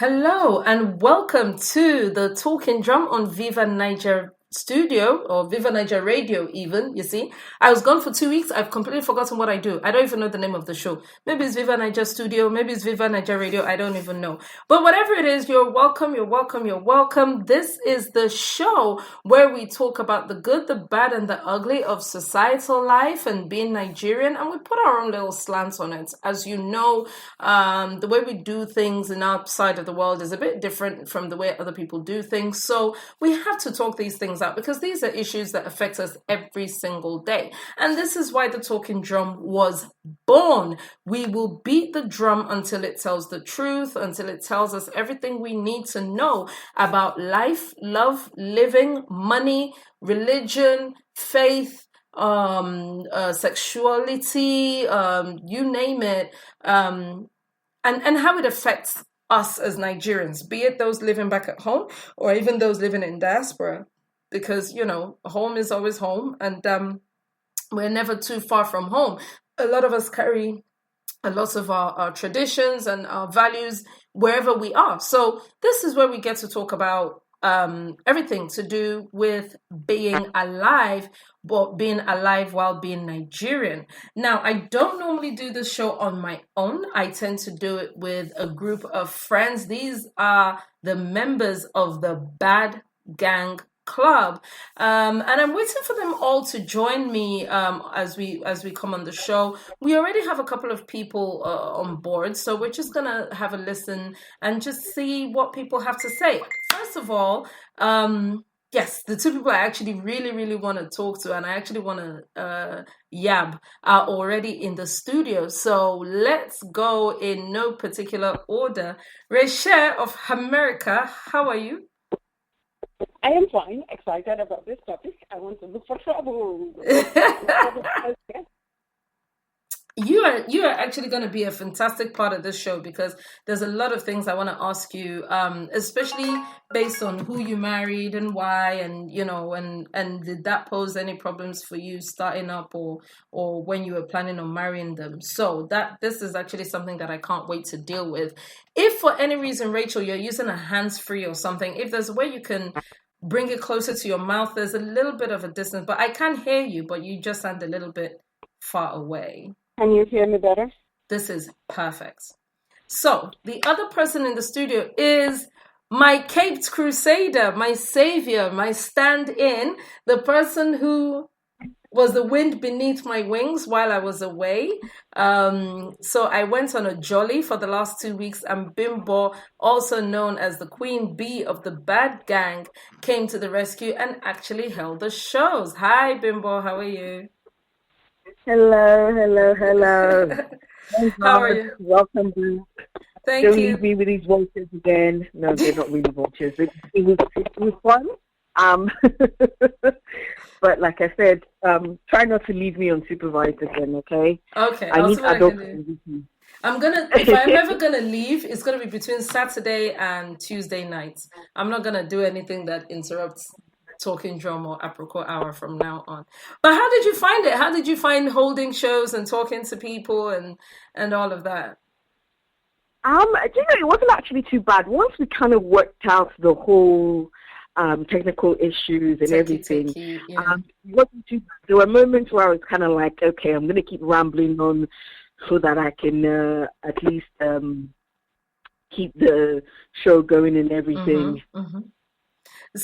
Hello and welcome to the Talking Drum on Viva Naija Studio or Viva Naija Radio even, you see. I was gone for 2 weeks. I've completely forgotten what I do. I don't even know the name of the show. Maybe it's Viva Naija Studio. Maybe it's Viva Naija Radio. I don't even know. But whatever it is, you're welcome. You're welcome. You're welcome. This is the show where we talk about the good, the bad, and the ugly of societal life and being Nigerian. And we put our own little slants on it. As you know, the way we do things in our side of the world is a bit different from the way other people do things. So we have to talk these things out because these are issues that affect us every single day. And this is why the Talking Drum was born. We will beat the drum until it tells the truth, until it tells us everything we need to know about life, love, living, money, religion, faith, sexuality, you name it, and how it affects us as Nigerians, be it those living back at home or even those living in diaspora, because home is always home, and we're never too far from home. A lot of us carry a lot of our traditions and our values wherever we are. So this is where we get to talk about everything to do with being alive, but being alive while being Nigerian. Now, I don't normally do this show on my own. I tend to do it with a group of friends. These are the members of the Bad Gang Club, and I'm waiting for them all to join me as we come on the show. We already have a couple of people on board, so we're just gonna have a listen and just see what people have to say. First of all, yes, the two people I actually really want to talk to and I actually want to yab are already in the studio. So let's go in no particular order. Rachel of America, how are you? I am fine, excited about this topic. I want to look for trouble. You are actually going to be a fantastic part of this show because there's a lot of things I want to ask you, especially based on who you married and why, and and did that pose any problems for you starting up or when you were planning on marrying them? So this is actually something that I can't wait to deal with. If for any reason, Rachel, you're using a hands-free or something, if there's a way you can bring it closer to your mouth, there's a little bit of a distance, but I can hear you, but you just sound a little bit far away. Can you hear me better? This is perfect. So the other person in the studio is my caped crusader, my savior, my stand-in, the person who was the wind beneath my wings while I was away. So I went on a jolly for the last 2 weeks, and Bimbo, also known as the Queen Bee of the Bad Gang, came to the rescue and actually held the shows. Hi, Bimbo, how are you? Hello. How are you? Welcome back. Thank Don't you. leave me with these vultures again. No, they're not really vultures. It was fun. But like I said, try not to leave me unsupervised again, okay? Okay, I need adult. if I'm ever gonna leave, it's gonna be between Saturday and Tuesday nights. I'm not gonna do anything that interrupts Talking Drum or Apricot Hour from now on. But how did you find it? How did you find holding shows and talking to people and all of that? It wasn't actually too bad. Once we kind of worked out the whole technical issues and everything, yeah. wasn't too bad. There were moments where I was kind of like, okay, I'm going to keep rambling on so that I can at least keep the show going and everything.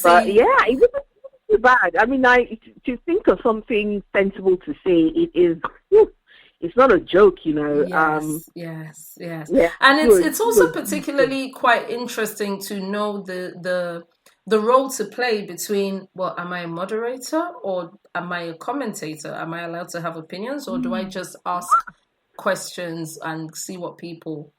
But yeah, it wasn't too bad. I mean, to think of something sensible to say, it's not a joke, Yes. Yeah, And it's also particularly quite interesting to know the role to play between, well, am I a moderator or am I a commentator? Am I allowed to have opinions, or do I just ask questions and see what people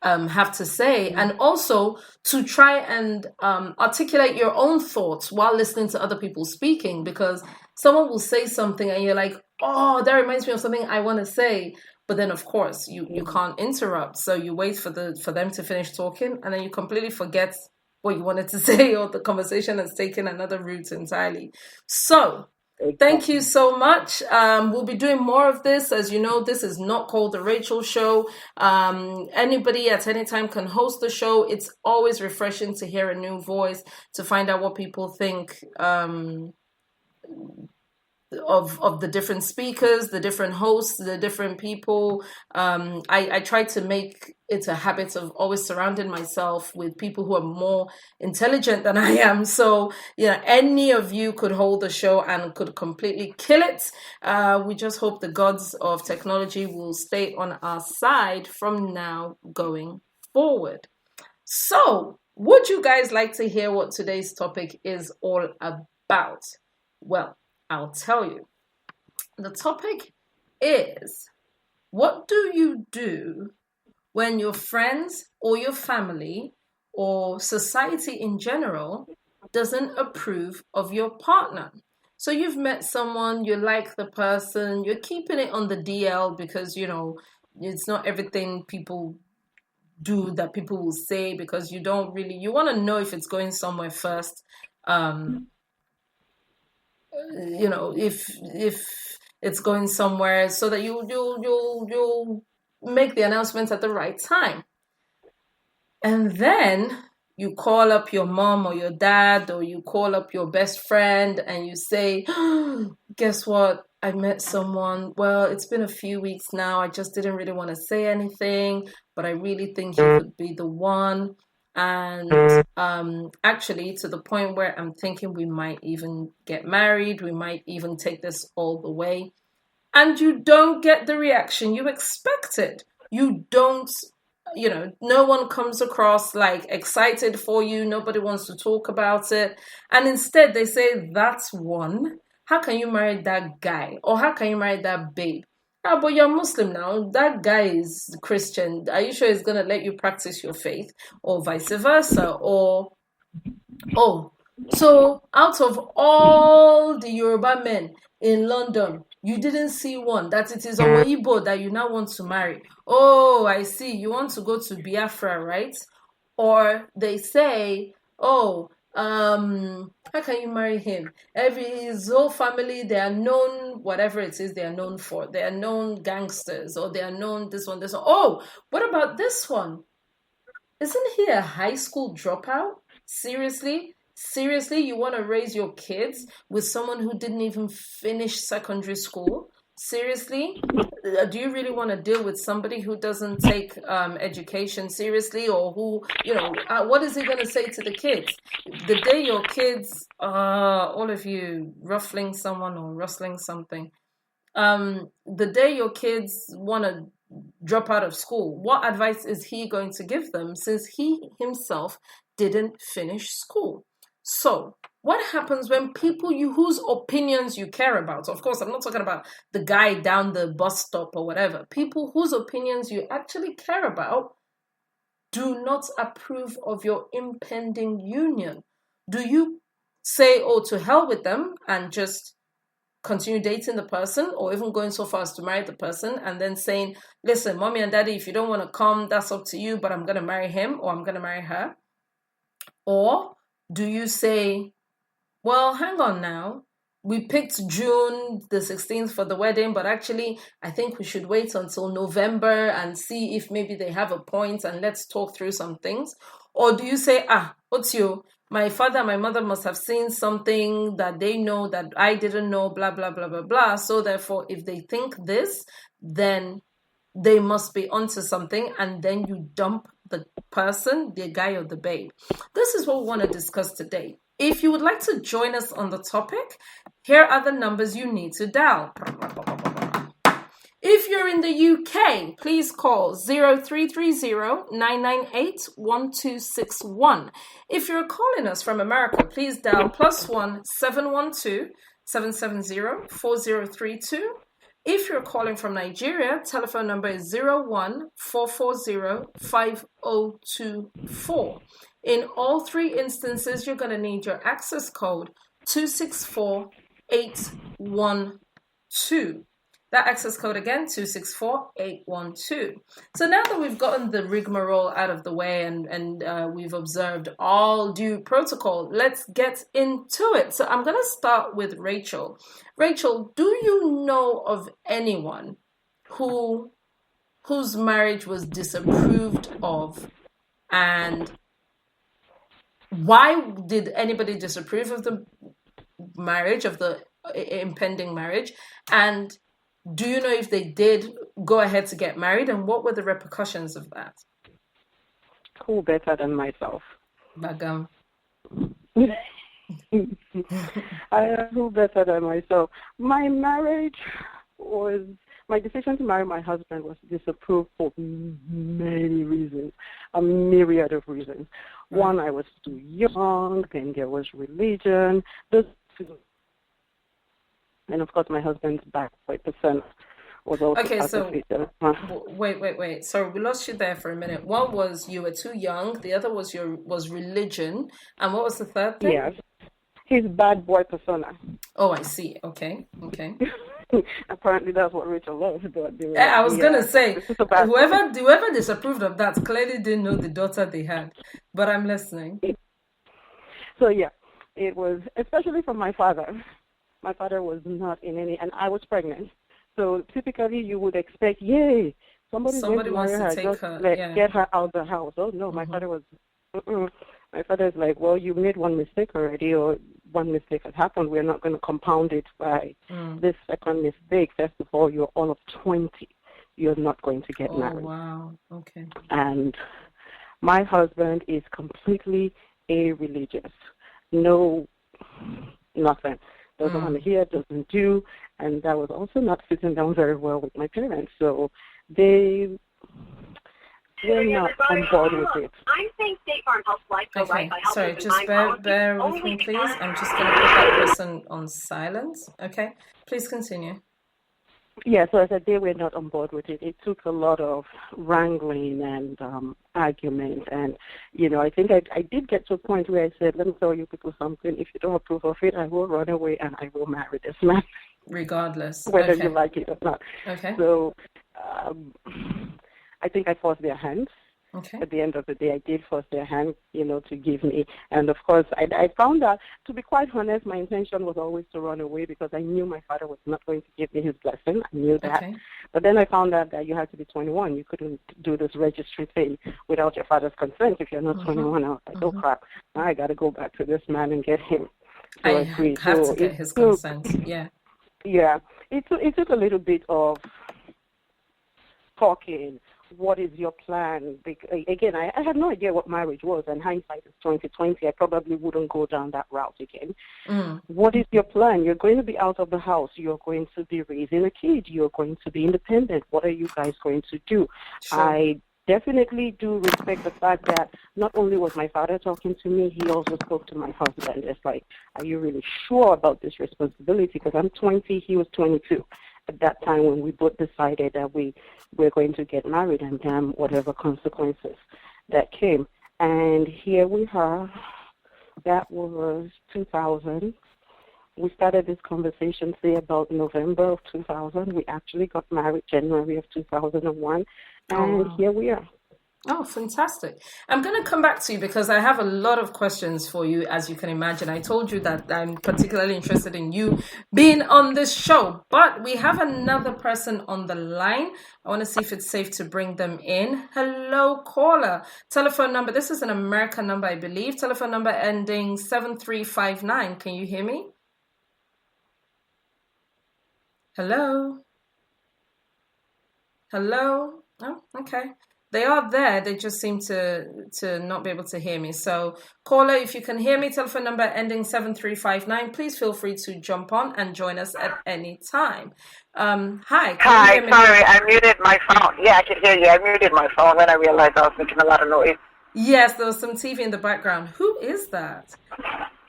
have to say, and also to try and articulate your own thoughts while listening to other people speaking, because someone will say something and you're like, oh, that reminds me of something I want to say, but then of course you can't interrupt, so you wait for them to finish talking, and then you completely forget what you wanted to say, or the conversation has taken another route entirely. So Thank you Exactly. so much. We'll be doing more of this. As you know, this is not called the Rachel Show. Anybody at any time can host the show. It's always refreshing to hear a new voice, to find out what people think. Of the different speakers, the different hosts, the different people. I try to make it a habit of always surrounding myself with people who are more intelligent than I am. So, any of you could hold the show and could completely kill it. We just hope the gods of technology will stay on our side from now going forward. So, would you guys like to hear what today's topic is all about? Well, I'll tell you. The topic is, what do you do when your friends or your family or society in general doesn't approve of your partner? So you've met someone, you like the person, you're keeping it on the DL because, it's not everything people do that people will say, because you want to know if it's going somewhere first. If it's going somewhere, so that you'll make the announcement at the right time. And then you call up your mom or your dad, or you call up your best friend and you say, guess what? I met someone. Well, it's been a few weeks now. I just didn't really want to say anything, but I really think you could be the one. And actually, to the point where I'm thinking we might even get married. We might even take this all the way. And you don't get the reaction you expected. You don't, no one comes across like excited for you. Nobody wants to talk about it. And instead they say, that's one. How can you marry that guy? Or how can you marry that babe? Ah, but you're Muslim now. That guy is Christian. Are you sure he's going to let you practice your faith? Or vice versa? Or, oh, so out of all the Yoruba men in London, you didn't see one, that it is Omo Igbo that you now want to marry. Oh, I see. You want to go to Biafra, right? Or they say, oh, how can you marry him? His whole family, they are known, whatever it is they are known for. They are known gangsters, or they are known this one, this one. Oh, what about this one? Isn't he a high school dropout? Seriously? Seriously, you want to raise your kids with someone who didn't even finish secondary school? Seriously? Do you really want to deal with somebody who doesn't take education seriously, or who, what is he going to say to the kids? The day your kids, all of you ruffling someone or rustling something, the day your kids want to drop out of school, what advice is he going to give them, since he himself didn't finish school? So, what happens when people whose opinions you care about, of course, I'm not talking about the guy down the bus stop or whatever, people whose opinions you actually care about do not approve of your impending union? Do you say, oh, to hell with them, and just continue dating the person, or even going so far as to marry the person, and then saying, listen, mommy and daddy, if you don't want to come, that's up to you, but I'm going to marry him, or I'm going to marry her? Or do you say, well, hang on now, we picked June the 16th for the wedding, but actually I think we should wait until November and see if maybe they have a point, and let's talk through some things? Or do you say, what's you? My father and my mother must have seen something that they know that I didn't know, blah, blah, blah, blah, blah. So therefore, if they think this, then they must be onto something, and then you dump the person, the guy or the babe. This is what we want to discuss today. If you would like to join us on the topic, here are the numbers you need to dial. If you're in the UK, please call 0330-998-1261. If you're calling us from America, please dial +1 712 770 4032. If you're calling from Nigeria, telephone number is 01-440-5024. In all three instances, you're going to need your access code 264812. That access code again, 264812. So now that we've gotten the rigmarole out of the way and we've observed all due protocol, let's get into it. So I'm going to start with Rachel. Rachel, do you know of anyone whose marriage was disapproved of, and why did anybody disapprove of the marriage, of the impending marriage? And do you know if they did go ahead to get married, and what were the repercussions of that? Who better than myself? Bagam. Who better than myself? My decision to marry my husband was disapproved for many reasons, a myriad of reasons. One, I was too young, then there was religion, and of course my husband's bad boy persona was also okay. So wait. Sorry, we lost you there for a minute. One was you were too young. The other was religion, and what was the third thing? Yes, his bad boy persona. Oh, I see. Okay. Apparently that's what Rachel loves. But I was gonna say whoever disapproved of that clearly didn't know the daughter they had. But I'm listening. So yeah, it was especially from my father. My father was not in any, and I was pregnant. So typically you would expect, yay, somebody wants to marry her, just get her out of the house. Oh no, my father was. My father is like, well, you made one mistake already, or one mistake has happened. We're not going to compound it by this second mistake. First of all, you're all of 20. You're not going to get married. Oh, wow. Okay. And my husband is completely irreligious. No, nothing. Doesn't want to hear, doesn't do. And that was also not sitting down very well with my parents. So they were not on board with it. I'm saying State Farm helps life go right by helping. Sorry, just bear with me, please. I'm just going to put that person on silence. Okay, please continue. Yeah, so as I said, they were not on board with it. It took a lot of wrangling and argument. And, I think I did get to a point where I said, let me tell you people something. If you don't approve of it, I will run away and I will marry this man. Regardless. Whether you like it or not. Okay. So I think I forced their hands. Okay. At the end of the day, I did force their hand, to give me. And, of course, I found out, to be quite honest, my intention was always to run away because I knew my father was not going to give me his blessing. I knew that. Okay. But then I found out that you had to be 21. You couldn't do this registry thing without your father's consent. If you're not 21, I was like, oh, crap. Now I got to go back to this man and get him to agree. I have to get his consent, yeah. Yeah. It took a little bit of talking. What is your plan? Again, I had no idea what marriage was, and hindsight is 2020. I probably wouldn't go down that route again. What is your plan? You're going to be out of the house. You're going to be raising a kid. You're going to be independent. What are you guys going to do? Sure. I definitely do respect the fact that not only was my father talking to me, he also spoke to my husband. It's like, are you really sure about this responsibility? Because I'm 20, he was 22. At that time when we both decided that we were going to get married and damn whatever consequences that came. And here we are. That was 2000. We started this conversation, say, about November of 2000. We actually got married January of 2001. And here we are. Oh, fantastic. I'm going to come back to you because I have a lot of questions for you, as you can imagine. I told you that I'm particularly interested in you being on this show, but we have another person on the line. I want to see if it's safe to bring them in. Hello, caller. Telephone number. This is an American number, I believe. Telephone number ending 7359. Can you hear me? Hello? Hello? Oh, okay. They are there. They just seem to not be able to hear me. So, caller, if you can hear me, telephone number ending 7359, please feel free to jump on and join us at any time. Hi. Hi, sorry, I muted my phone. Yeah, I can hear you. I muted my phone when I realized I was making a lot of noise. Yes, there was some TV in the background. Who is that?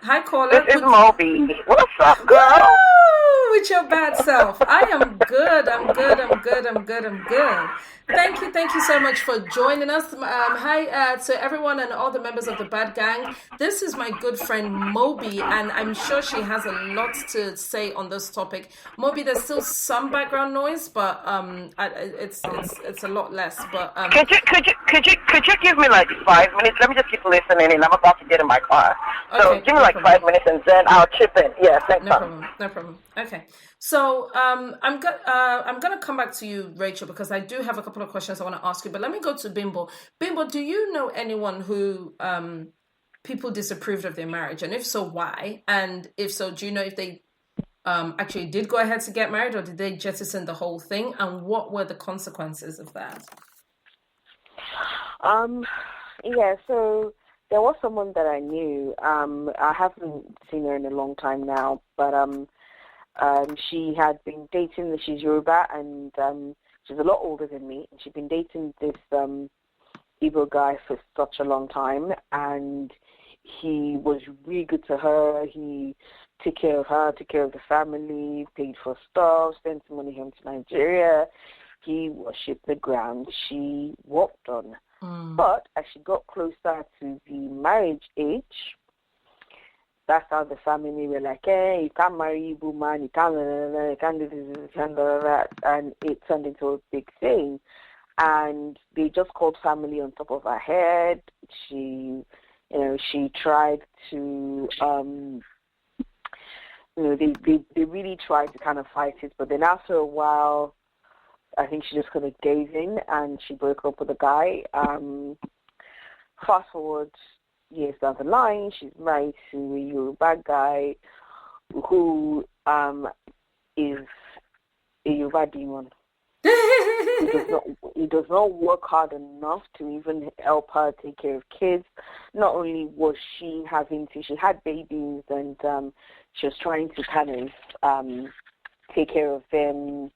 Hi, caller. This is Moby. What's up, girl? Woo! with your bad self? I am good. I'm good. I'm good. I'm good. I'm good. Thank you. Thank you so much for joining us. Hi to everyone and all the members of the Bad Gang. This is my good friend Moby, and I'm sure she has a lot to say on this topic. Moby, there's still some background noise, but it's a lot less. But could you give me like 5 minutes? Let me just keep listening, and I'm about to get in my car. So okay, give me like 5 minutes, and then I'll chip in. Yeah, thanks. No problem. Okay, so I'm gonna come back to you, Rachel, because I do have a couple of questions I want to ask you. But let me go to Bimbo. Bimbo, do you know anyone who people disapproved of their marriage, and if so, why? And if so, do you know if they actually did go ahead to get married, or did they jettison the whole thing? And what were the consequences of that? Yeah, so there was someone that I knew. I haven't seen her in a long time now, but she had been dating. She's Yoruba, and she's a lot older than me. And she'd been dating this Igbo guy for such a long time, and he was really good to her. He took care of her, took care of the family, paid for stuff, sent some money home to Nigeria. He worshipped the ground she walked on. But as she got closer to the marriage age, that's how the family were like, hey, you can't marry Igbo man, you can't do this, you can't do that. And it turned into a big thing. And they just called family on top of her head. She tried to, they really tried to kind of fight it. But then after a while, I think she just kind of gave in, and she broke up with the guy. Fast forward years down the line, she's married to a Yoruba guy who is a Yoruba demon. He does not work hard enough to even help her take care of kids. Not only was she had babies, and she was trying to kind of take care of them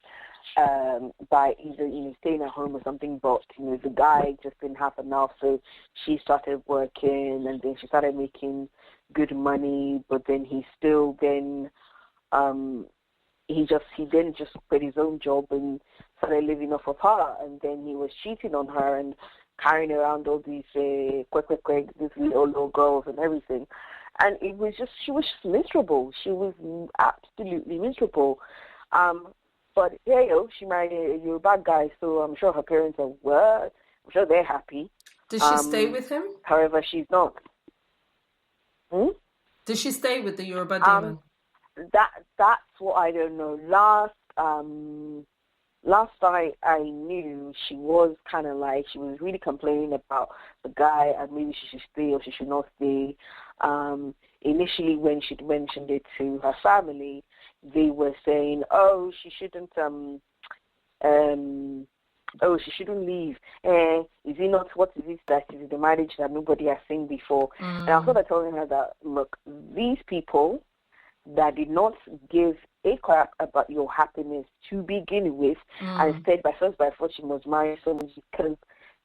by either staying at home or something, but the guy just didn't have enough, so she started working, and then she started making good money, but then he still then he then just quit his own job and started living off of her, and then he was cheating on her and carrying around all these these little girls and everything, and she was just miserable. She was absolutely miserable. But she married a Yoruba guy, so I'm sure her parents I'm sure they're happy. Did she stay with him? However, she's not. Did she stay with the Yoruba demon? That's what I don't know. Last I knew, she was kind of like, she was really complaining about the guy, and maybe she should stay or she should not stay. Initially, when she'd mentioned it to her family, they were saying, "Oh, she shouldn't. She shouldn't leave. Is it not? What is it that is the marriage that nobody has seen before?" And I was sort of telling her that, look, these people that did not give a crap about your happiness to begin with, and instead by force she must marry someone because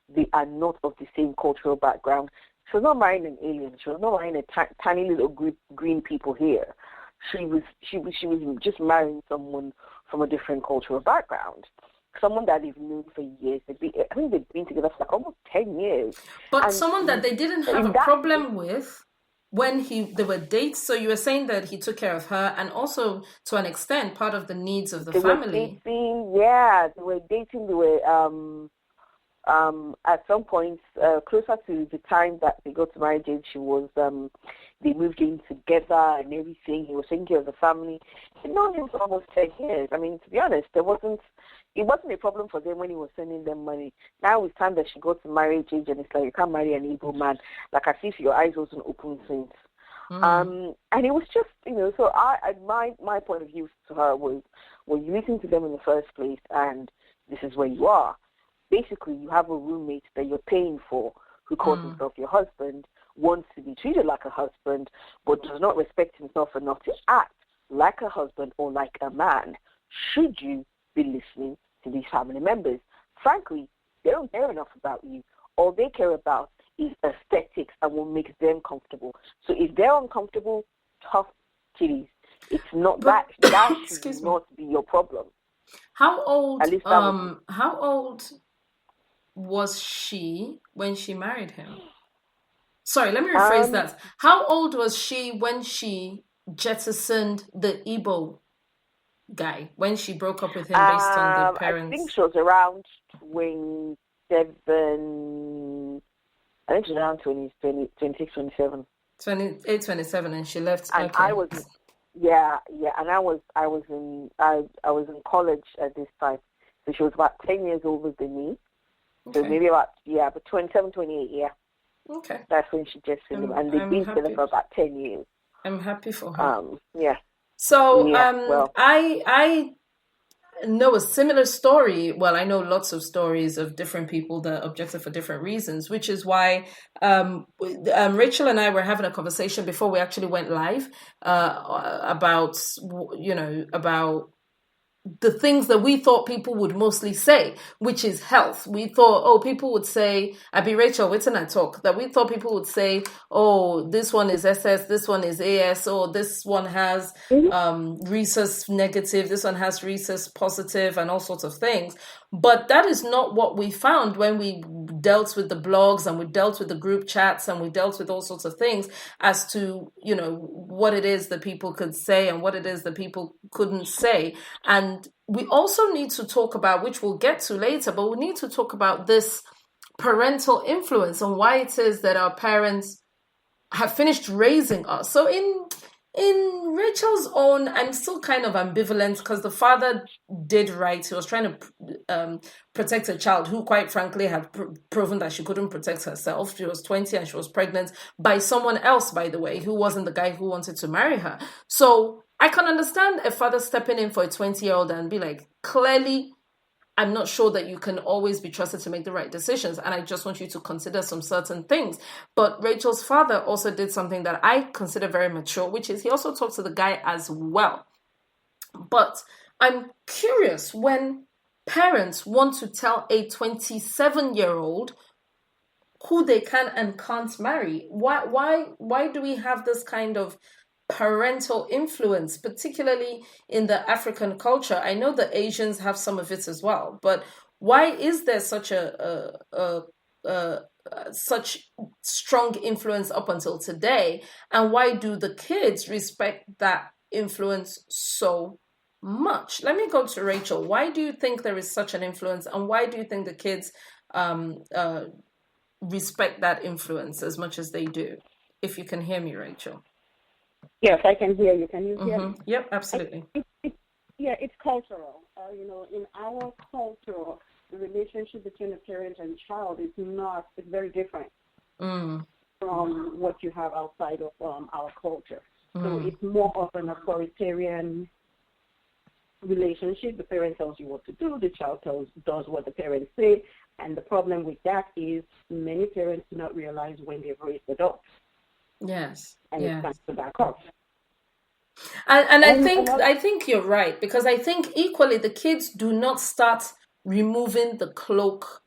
they are not of the same cultural background. She was not marrying an alien. She was not marrying a tiny little green people here. She was just marrying someone from a different cultural background, someone that they've known for years. I think they've been together for like almost 10 years. But someone that they didn't have a problem with when they were dates. So you were saying that he took care of her, and also to an extent part of the needs of the family. They were dating. They were at some point closer to the time that they got to marriage age, they moved in together and everything. He was taking care of the family. He'd known him for almost 10 years. I mean, to be honest, it wasn't a problem for them when he was sending them money. Now it's time that she got to marriage age, and it's like, you can't marry an Igbo man, like as if your eyes wasn't open since. And it was just, so my point of view to her was, well, you listened to them in the first place, and this is where you are. Basically, you have a roommate that you're paying for who calls himself your husband, wants to be treated like a husband, but does not respect himself enough to act like a husband or like a man. Should you be listening to these family members? Frankly, they don't care enough about you. All they care about is aesthetics and what makes them comfortable. So if they're uncomfortable, tough titties. It's not But that should excuse me. not be your problem. How old At least that was how old was she when she married him? Sorry, let me rephrase that. How old was she when she jettisoned the Igbo guy, when she broke up with him based on the I think parents? she was around 27. I think she was around 26, 27. 28, 27, and she left. And Okay. I was, yeah, and I was in college at this time. So she was about 10 years older than me. So Okay. maybe about, but 27, 28, yeah. Okay. That's when she just finished. And they've been together for about 10 years. I'm happy for her. Yeah. So well. I know a similar story. Well, I know lots of stories of different people that objected for different reasons, which is why Rachel and I were having a conversation before we actually went live about the things that we thought people would mostly say, which is health. We thought, people would say, I be Rachel, wait till I talk, that we thought people would say, this one is SS, this one is AS, this one has rhesus negative, this one has rhesus positive, and all sorts of things. But that is not what we found when we dealt with the blogs and we dealt with the group chats and we dealt with all sorts of things as to, what it is that people could say and what it is that people couldn't say. And we also need to talk about, which we'll get to later, but we need to talk about this parental influence and why it is that our parents have finished raising us. So in Rachel's own, I'm still kind of ambivalent because the father did right. He was trying to protect a child who, quite frankly, had proven that she couldn't protect herself. She was 20 and she was pregnant by someone else, by the way, who wasn't the guy who wanted to marry her. So I can understand a father stepping in for a 20-year-old and be like, clearly, I'm not sure that you can always be trusted to make the right decisions. And I just want you to consider some certain things. But Rachel's father also did something that I consider very mature, which is he also talked to the guy as well. But I'm curious, when parents want to tell a 27-year-old who they can and can't marry, why do we have this kind of parental influence, particularly in the African culture? I know the Asians have some of it as well, but why is there such such strong influence up until today, and why do the kids respect that influence so much? Let me go to Rachel. Why do you think there is such an influence, and why do you think the kids respect that influence as much as they do? If you can hear me, Rachel. Yes, I can hear you. Can you hear me? Yep, absolutely. It's cultural. In our culture, the relationship between a parent and child is very different from what you have outside of our culture. So it's more of an authoritarian relationship. The parent tells you what to do, the child does what the parents say, and the problem with that is many parents do not realize when they've raised adults. Yes. And it's time to back up. And I think you're right, because I think equally the kids do not start removing the cloak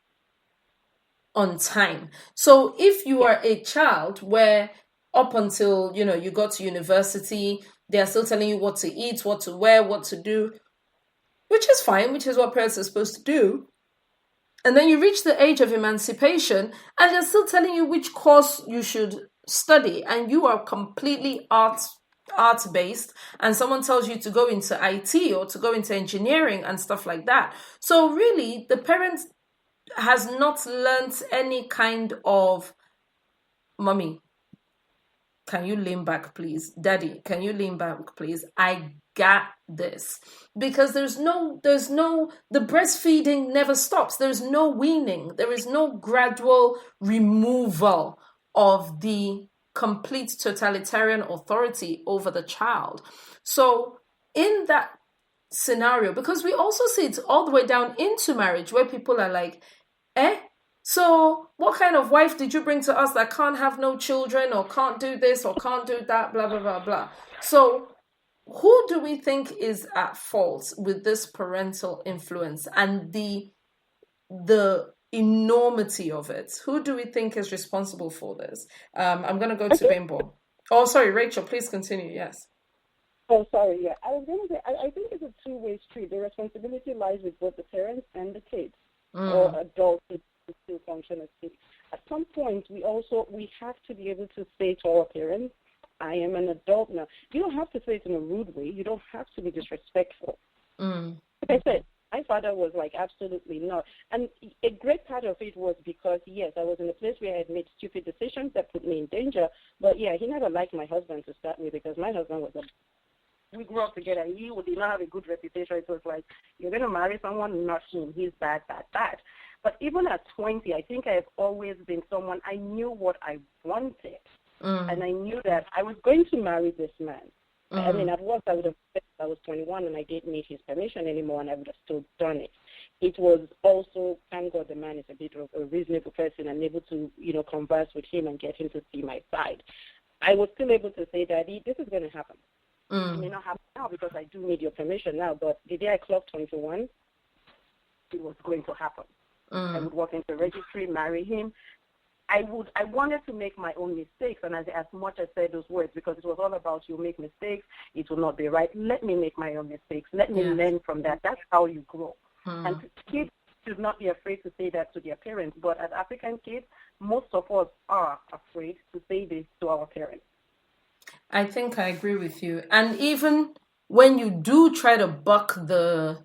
on time. So if you are a child where up until you got to university, they are still telling you what to eat, what to wear, what to do, which is fine, which is what parents are supposed to do. And then you reach the age of emancipation and they're still telling you which course you should study, and you are completely art-based, and someone tells you to go into IT or to go into engineering and stuff like that. So really, the parent has not learnt any kind of, mommy, can you lean back, please? Daddy, can you lean back, please? I got this. Because there's no, the breastfeeding never stops. There's no weaning. There is no gradual removal of the complete totalitarian authority over the child. So in that scenario, because we also see it all the way down into marriage, where people are like, so what kind of wife did you bring to us that can't have no children or can't do this or can't do that, blah, blah, blah, blah. So who do we think is at fault with this parental influence and the enormity of it? Who do we think is responsible for this? I'm going to go to Bimbo. Oh, sorry, Rachel, please continue. Yes. Oh, sorry. Yeah, I was going to say I think it's a two-way street. The responsibility lies with both the parents and the kids, or adults to still function as kids. At some point, we have to be able to say to our parents, "I am an adult now." You don't have to say it in a rude way. You don't have to be disrespectful. Like I said, my father was like, absolutely not. And a great part of it was because, yes, I was in a place where I had made stupid decisions that put me in danger. But, yeah, he never liked my husband to start with because my husband was we grew up together. He did not have a good reputation. It was like, you're going to marry someone, not him. He's bad, bad, bad. But even at 20, I think I've always been someone, I knew what I wanted. And I knew that I was going to marry this man. I mean, at once I would have said I was 21 and I didn't need his permission anymore, and I would have still done it. It was also, thank God the man is a bit of a reasonable person and able to, converse with him and get him to see my side. I was still able to say, Daddy, this is going to happen. It may not happen now because I do need your permission now, but the day I clocked 21, it was going to happen. I would walk into the registry, marry him. I wanted to make my own mistakes, and as much as I said those words, because it was all about you make mistakes, it will not be right. Let me make my own mistakes. Let me learn from that. That's how you grow. And kids should not be afraid to say that to their parents. But as African kids, most of us are afraid to say this to our parents. I think I agree with you. And even when you do try to buck the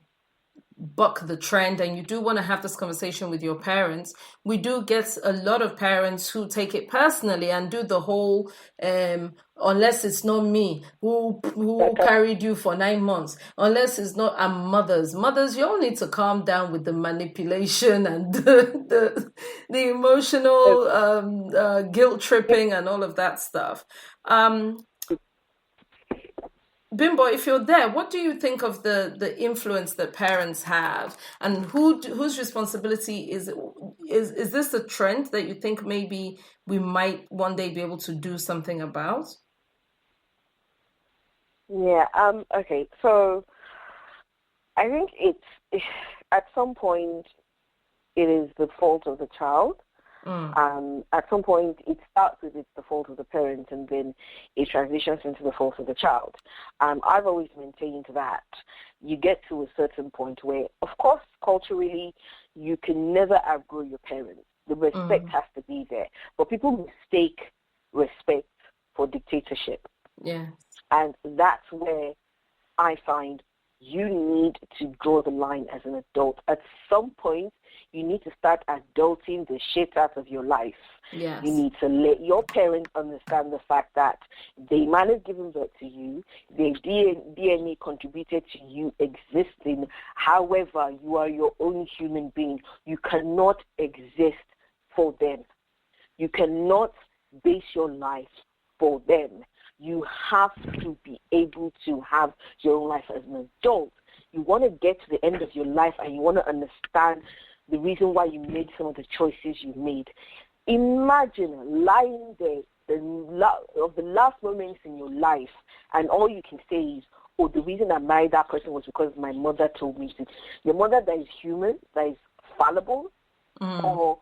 trend and you do want to have this conversation with your parents, we do get a lot of parents who take it personally and do the whole unless it's not me who carried you for 9 months, unless it's not mothers you all need to calm down with the manipulation and the emotional guilt tripping and all of that stuff. Bimbo, if you're there, what do you think of the influence that parents have, and whose responsibility is this a trend that you think maybe we might one day be able to do something about? Yeah. Okay. So I think it's at some point it is the fault of the child. At some point, it starts with it's the fault of the parent, and then it transitions into the fault of the child. I've always maintained that you get to a certain point where, of course, culturally, you can never outgrow your parents. The respect has to be there. But people mistake respect for dictatorship. Yeah. And that's where I find you need to draw the line as an adult. At some point, you need to start adulting the shit out of your life. Yes. You need to let your parents understand the fact that they might have given birth to you, their DNA contributed to you existing. However, you are your own human being. You cannot exist for them. You cannot base your life for them. You have to be able to have your own life as an adult. You want to get to the end of your life and you want to understand the reason why you made some of the choices you made. Imagine lying there of the last moments in your life, and all you can say is, oh, the reason I married that person was because my mother told me to. Your mother that is human, that is fallible, or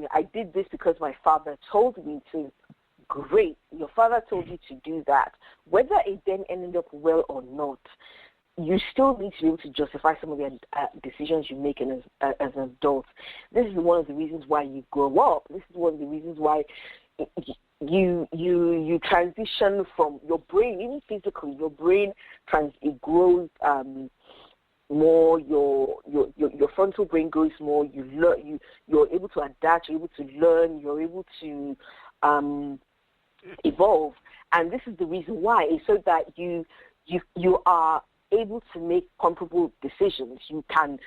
I did this because my father told me to. Great. Your father told you to do that. Whether it then ended up well or not, you still need to be able to justify some of the decisions you make as an adult. This is one of the reasons why you grow up. This is one of the reasons why you transition from your brain, even physically, your brain it grows more. Your frontal brain grows more. You learn. You're able to adapt. You're able to learn. You're able to evolve, and this is the reason why, is so that you are able to make comparable decisions. You can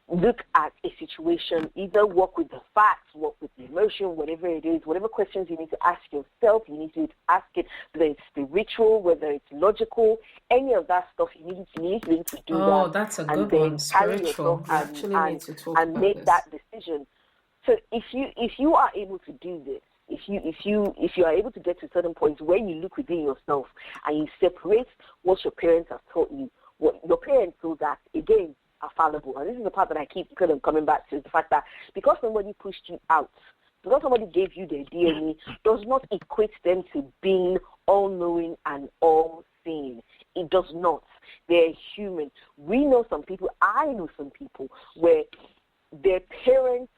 look at a situation, either work with the facts, work with the emotion, whatever it is, whatever questions you need to ask yourself, you need to ask it, whether it's spiritual, whether it's logical, any of that stuff, you need to be able to do that. Oh, that's a good one, spiritual. And make that decision. So if you are able to do this, if you are able to get to certain points where you look within yourself and you separate what your parents have taught you, what your parents know that, again, are fallible. And this is the part that I keep kind of coming back to, the fact that because somebody pushed you out because somebody gave you their DNA does not equate them to being all-knowing and all-seeing. It does not. They're human. We know some people, I know some people, where their parents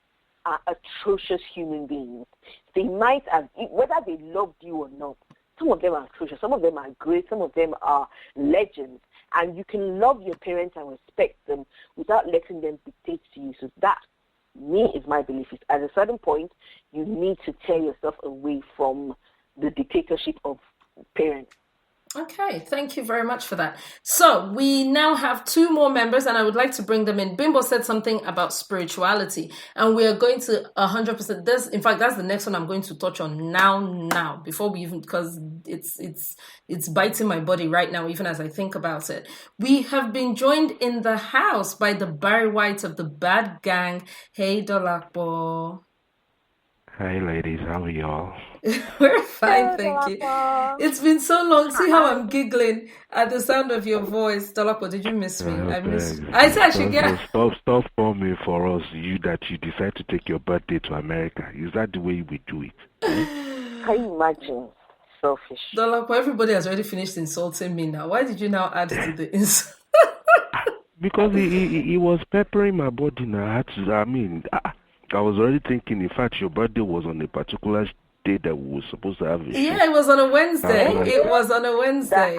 are atrocious human beings. They might have, whether they loved you or not, some of them are atrocious, some of them are great, some of them are legends. And you can love your parents and respect them without letting them dictate to you. So that, me, is my belief. Is at a certain point, you need to tear yourself away from the dictatorship of parents. Okay, thank you very much for that. So we now have 2 more members, and I would like to bring them in. Bimbo said something about spirituality, and we are going to 100%. In fact, that's the next one I'm going to touch on now, before we even, because it's biting my body right now, even as I think about it. We have been joined in the house by the Barry White of the Bad Gang. Hey, Dolakbo. Hi, ladies. How are y'all? We're fine, thank you. It's been so long. See how I'm giggling at the sound of your voice. Dolakbo, did you miss me? I missed you. I said I should get... Stop forming for us, you decide to take your birthday to America. Is that the way we do it? Can you imagine? Selfish. Dolakbo, everybody has already finished insulting me now. Why did you now add to the insult? Because he was peppering my body now. I was already thinking, in fact, your birthday was on a particular day that we were supposed to have a show. Yeah, it was on a Wednesday. It was on a Wednesday.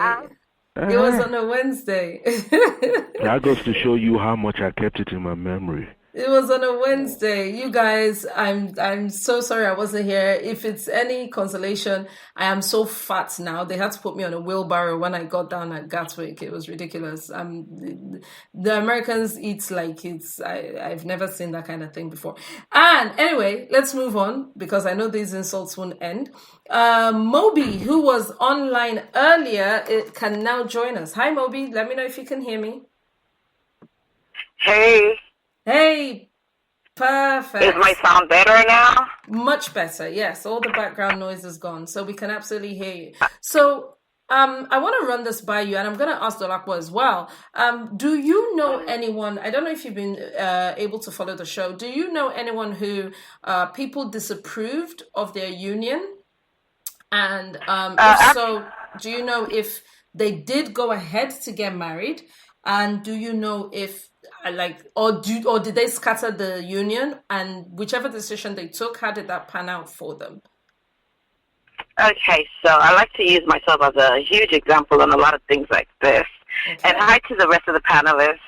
That goes to show you how much I kept it in my memory. It was on a Wednesday. You guys, I'm so sorry I wasn't here. If it's any consolation, I am so fat now. They had to put me on a wheelbarrow when I got down at Gatwick. It was ridiculous. The Americans eat like I've never seen that kind of thing before. And anyway, let's move on because I know these insults won't end. Moby, who was online earlier, can now join us. Hi, Moby. Let me know if you can hear me. Hey, perfect. Is my sound better now? Much better, yes. All the background noise is gone, so we can absolutely hear you. So, I want to run this by you, and I'm going to ask Dolakbo as well. Do you know anyone, I don't know if you've been able to follow the show, do you know anyone who people disapproved of their union? And if so, do you know if they did go ahead to get married? And do you know if or did they scatter the union? And whichever decision they took, how did that pan out for them? Okay, so I like to use myself as a huge example on a lot of things like this. Okay. And hi to the rest of the panelists.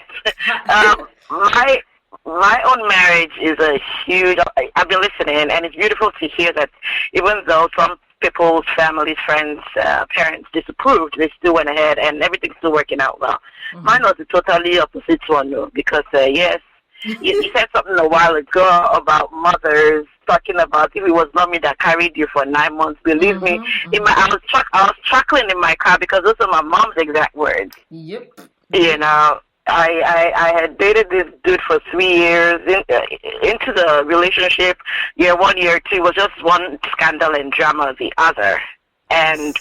My own marriage is a huge... I've been listening, and it's beautiful to hear that even though some people's families, friends, parents disapproved, they still went ahead, and everything's still working out well. Mm-hmm. Mine was the totally opposite one, though, because, yes, you said something a while ago about mothers talking about if it was not me that carried you for 9 months. Believe me, I was chuckling in my car because those are my mom's exact words. Yep. You know, I had dated this dude for 3 years. Into the relationship, year 1, year 2 was just one scandal and drama or the other. And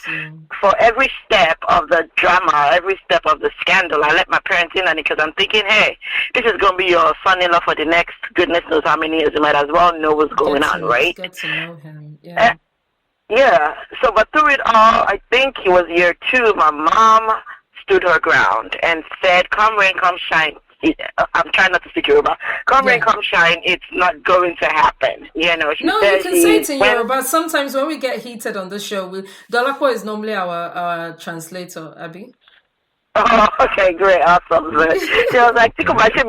for every step of the drama, every step of the scandal, I let my parents in on it because I'm thinking, hey, this is going to be your son-in-law for the next goodness knows how many years. You might as well know what's going on, right? Get to know him, yeah. Yeah. So, but through it all, I think it was year 2, my mom stood her ground and said, come rain, come shine. I'm trying not to speak Yoruba. Come rain, come shine. It's not going to happen. You know. She no, you can say it in Yoruba. Sometimes when we get heated on the show, Dolakbo is normally our translator, Abby. Oh, okay, great, awesome. She was like, "Think about it, If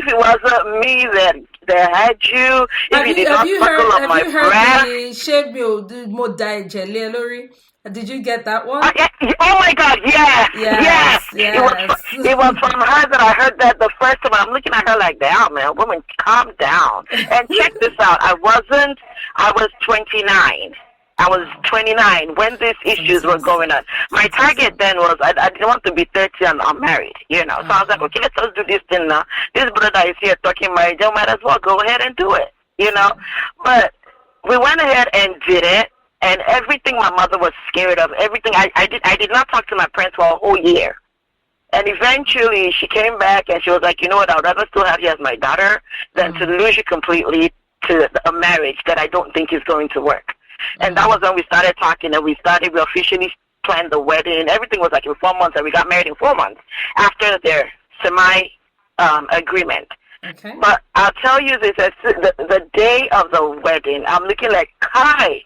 it wasn't me that had you, if you did not buckle up my breath." Did you get that one? Oh my God, yes. It was from her that I heard that the first time. I'm looking at her like, damn, man, woman, calm down. And check this out. I was 29. I was 29 when these issues were going on. My target then was I didn't want to be 30 and unmarried, you know. So I was like, okay, let's just do this thing now. This brother is here talking marriage. You might as well go ahead and do it, you know. But we went ahead and did it. And everything my mother was scared of, everything I did not talk to my parents for a whole year. And eventually she came back and she was like, you know what, I would rather still have you as my daughter than to lose you completely, to a marriage that I don't think is going to work. And that was when we started talking, and we officially planned the wedding. Everything was like in 4 months, and we got married in 4 months after their semi-agreement. Okay. But I'll tell you this, the day of the wedding, I'm looking like, Kai,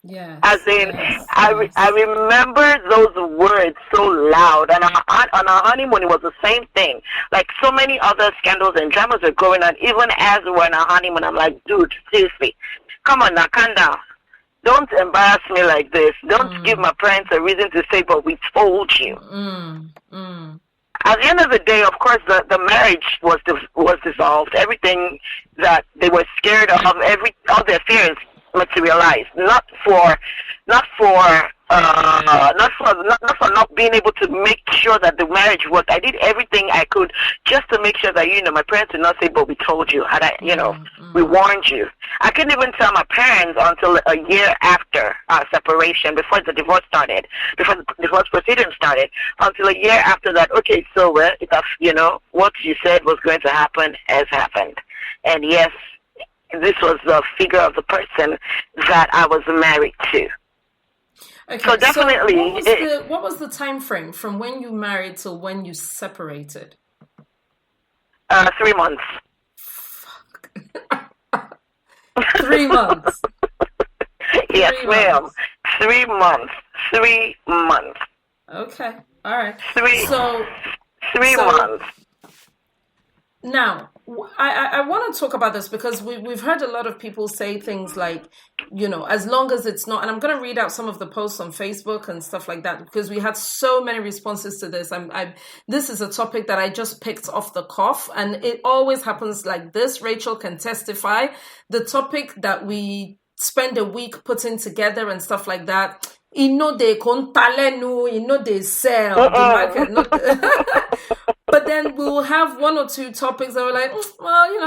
yeah. As in, I remember those words so loud. And on our honeymoon, it was the same thing. Like so many other scandals and dramas are going on. Even as we were on our honeymoon, I'm like, dude, seriously, come on now, calm down. Don't embarrass me like this. Don't give my parents a reason to say, but we told you. At the end of the day, of course, the marriage was dissolved. Everything that they were scared of, all their fears materialized. Not for not being able to make sure that the marriage worked. I did everything I could just to make sure that my parents did not say, "But we told you." We warned you. I couldn't even tell my parents until a year after our separation, before the divorce started, before the divorce proceedings started. Until a year after that, okay, so what you said was going to happen has happened, and yes, this was the figure of the person that I was married to. Okay, so definitely. So what was the time frame from when you married to when you separated? 3 months. Fuck. 3 months. Yes, ma'am. 3 months. 3 months. Okay. All right. 3 months. Now, I want to talk about this because we've heard a lot of people say things like, as long as it's not, and I'm going to read out some of the posts on Facebook and stuff like that, because we had so many responses to this. This is a topic that I just picked off the cuff, and it always happens like this. Rachel can testify. The topic that we spend a week putting together and stuff like that, they sell the market. But then we'll have 1 or 2 topics that we're like,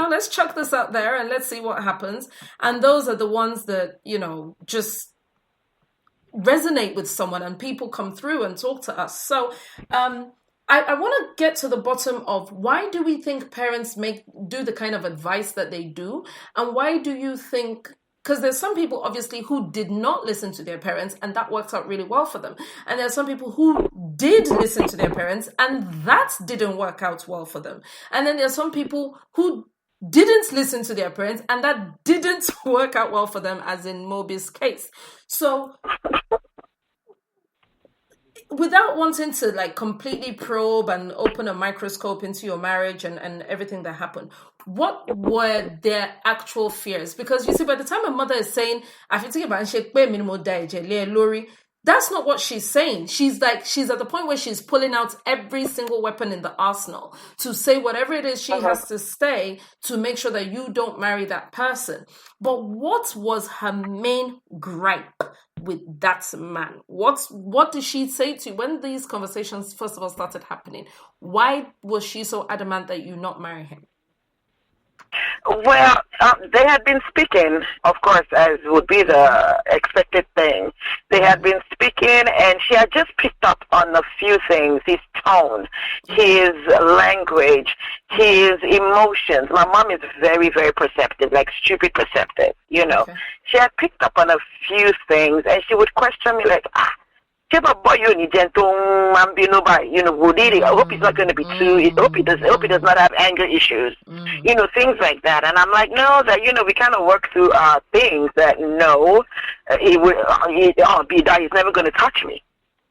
let's chuck this out there and let's see what happens. And those are the ones that, just resonate with someone and people come through and talk to us. So I want to get to the bottom of why do we think parents do the kind of advice that they do? And why do you think... Because there's some people, obviously, who did not listen to their parents, and that worked out really well for them. And there's some people who did listen to their parents, and that didn't work out well for them. And then there's some people who didn't listen to their parents, and that didn't work out well for them, as in Moby's case. So... without wanting to completely probe and open a microscope into your marriage and everything that happened, what were their actual fears? Because you see, by the time a mother is saying, that's not what she's saying. She's at the point where she's pulling out every single weapon in the arsenal to say whatever it is she has to say to make sure that you don't marry that person. But what was her main gripe with that man? What did she say to you when these conversations first of all started happening? Why was she so adamant that you not marry him? Well, they had been speaking, of course, as would be the expected thing. They had been speaking, and she had just picked up on a few things: his tone, his language, his emotions. My mom is very, very perceptive, like stupid perceptive, Okay. She had picked up on a few things, and she would question me like, I hope he's not going to be too. I hope he does not have anger issues. Things like that. And I'm like, no, that we kind of work through things that no, he's never going to touch me.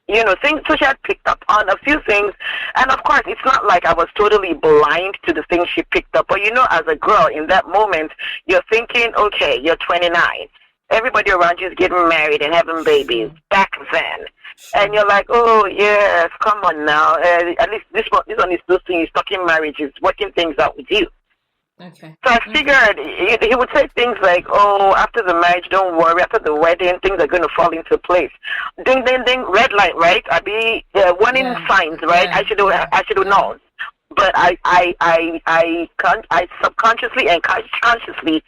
Things. So she had picked up on a few things, and of course, it's not like I was totally blind to the things she picked up. But as a girl in that moment, you're thinking, okay, you're 29. Everybody around you is getting married and having babies back then. And you're like, oh, yes, come on now. At least this one is doing his talking marriage, is working things out with you. Okay. So I figured he would say things like, oh, after the marriage, don't worry. After the wedding, things are going to fall into place. Ding, ding, ding, red light, right? I'd be warning signs, right? Yeah. I should have known. But I subconsciously and consciously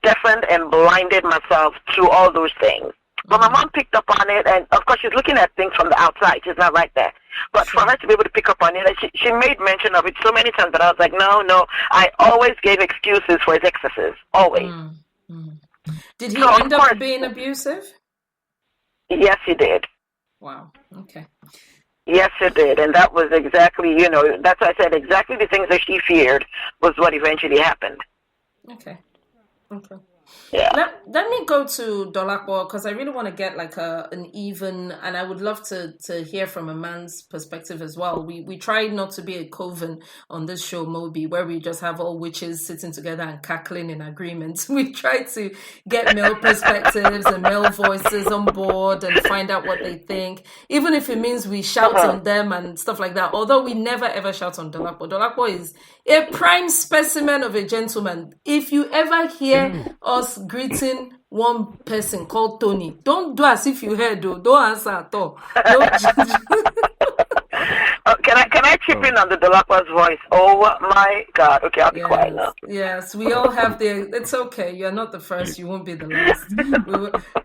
deafened and blinded myself to all those things. But my mom picked up on it, and of course she's looking at things from the outside. She's not right there. But for her to be able to pick up on it, and she made mention of it so many times that I was like, no. I always gave excuses for his excesses, always. Did he end up being abusive? Yes, he did. Wow. Okay. Yes, it did. And that was exactly, that's why I said exactly the things that she feared was what eventually happened. Okay. Yeah. Let me go to Dolakwa, because I really want to get like an even, and I would love to hear from a man's perspective as well. We try not to be a coven on this show, Moby, where we just have all witches sitting together and cackling in agreement. We try to get male perspectives and male voices on board and find out what they think, even if it means we shout on them and stuff like that. Although we never ever shout on Dolakwa. Dolakwa is a prime specimen of a gentleman. If you ever hear us greeting one person called Tony, don't do as if you heard, though. Don't answer at all. Can I chip in on the Dolakwa's voice? Oh my God. Okay, I'll be quiet now. Yes, we all have it's okay. You're not the first. You won't be the last.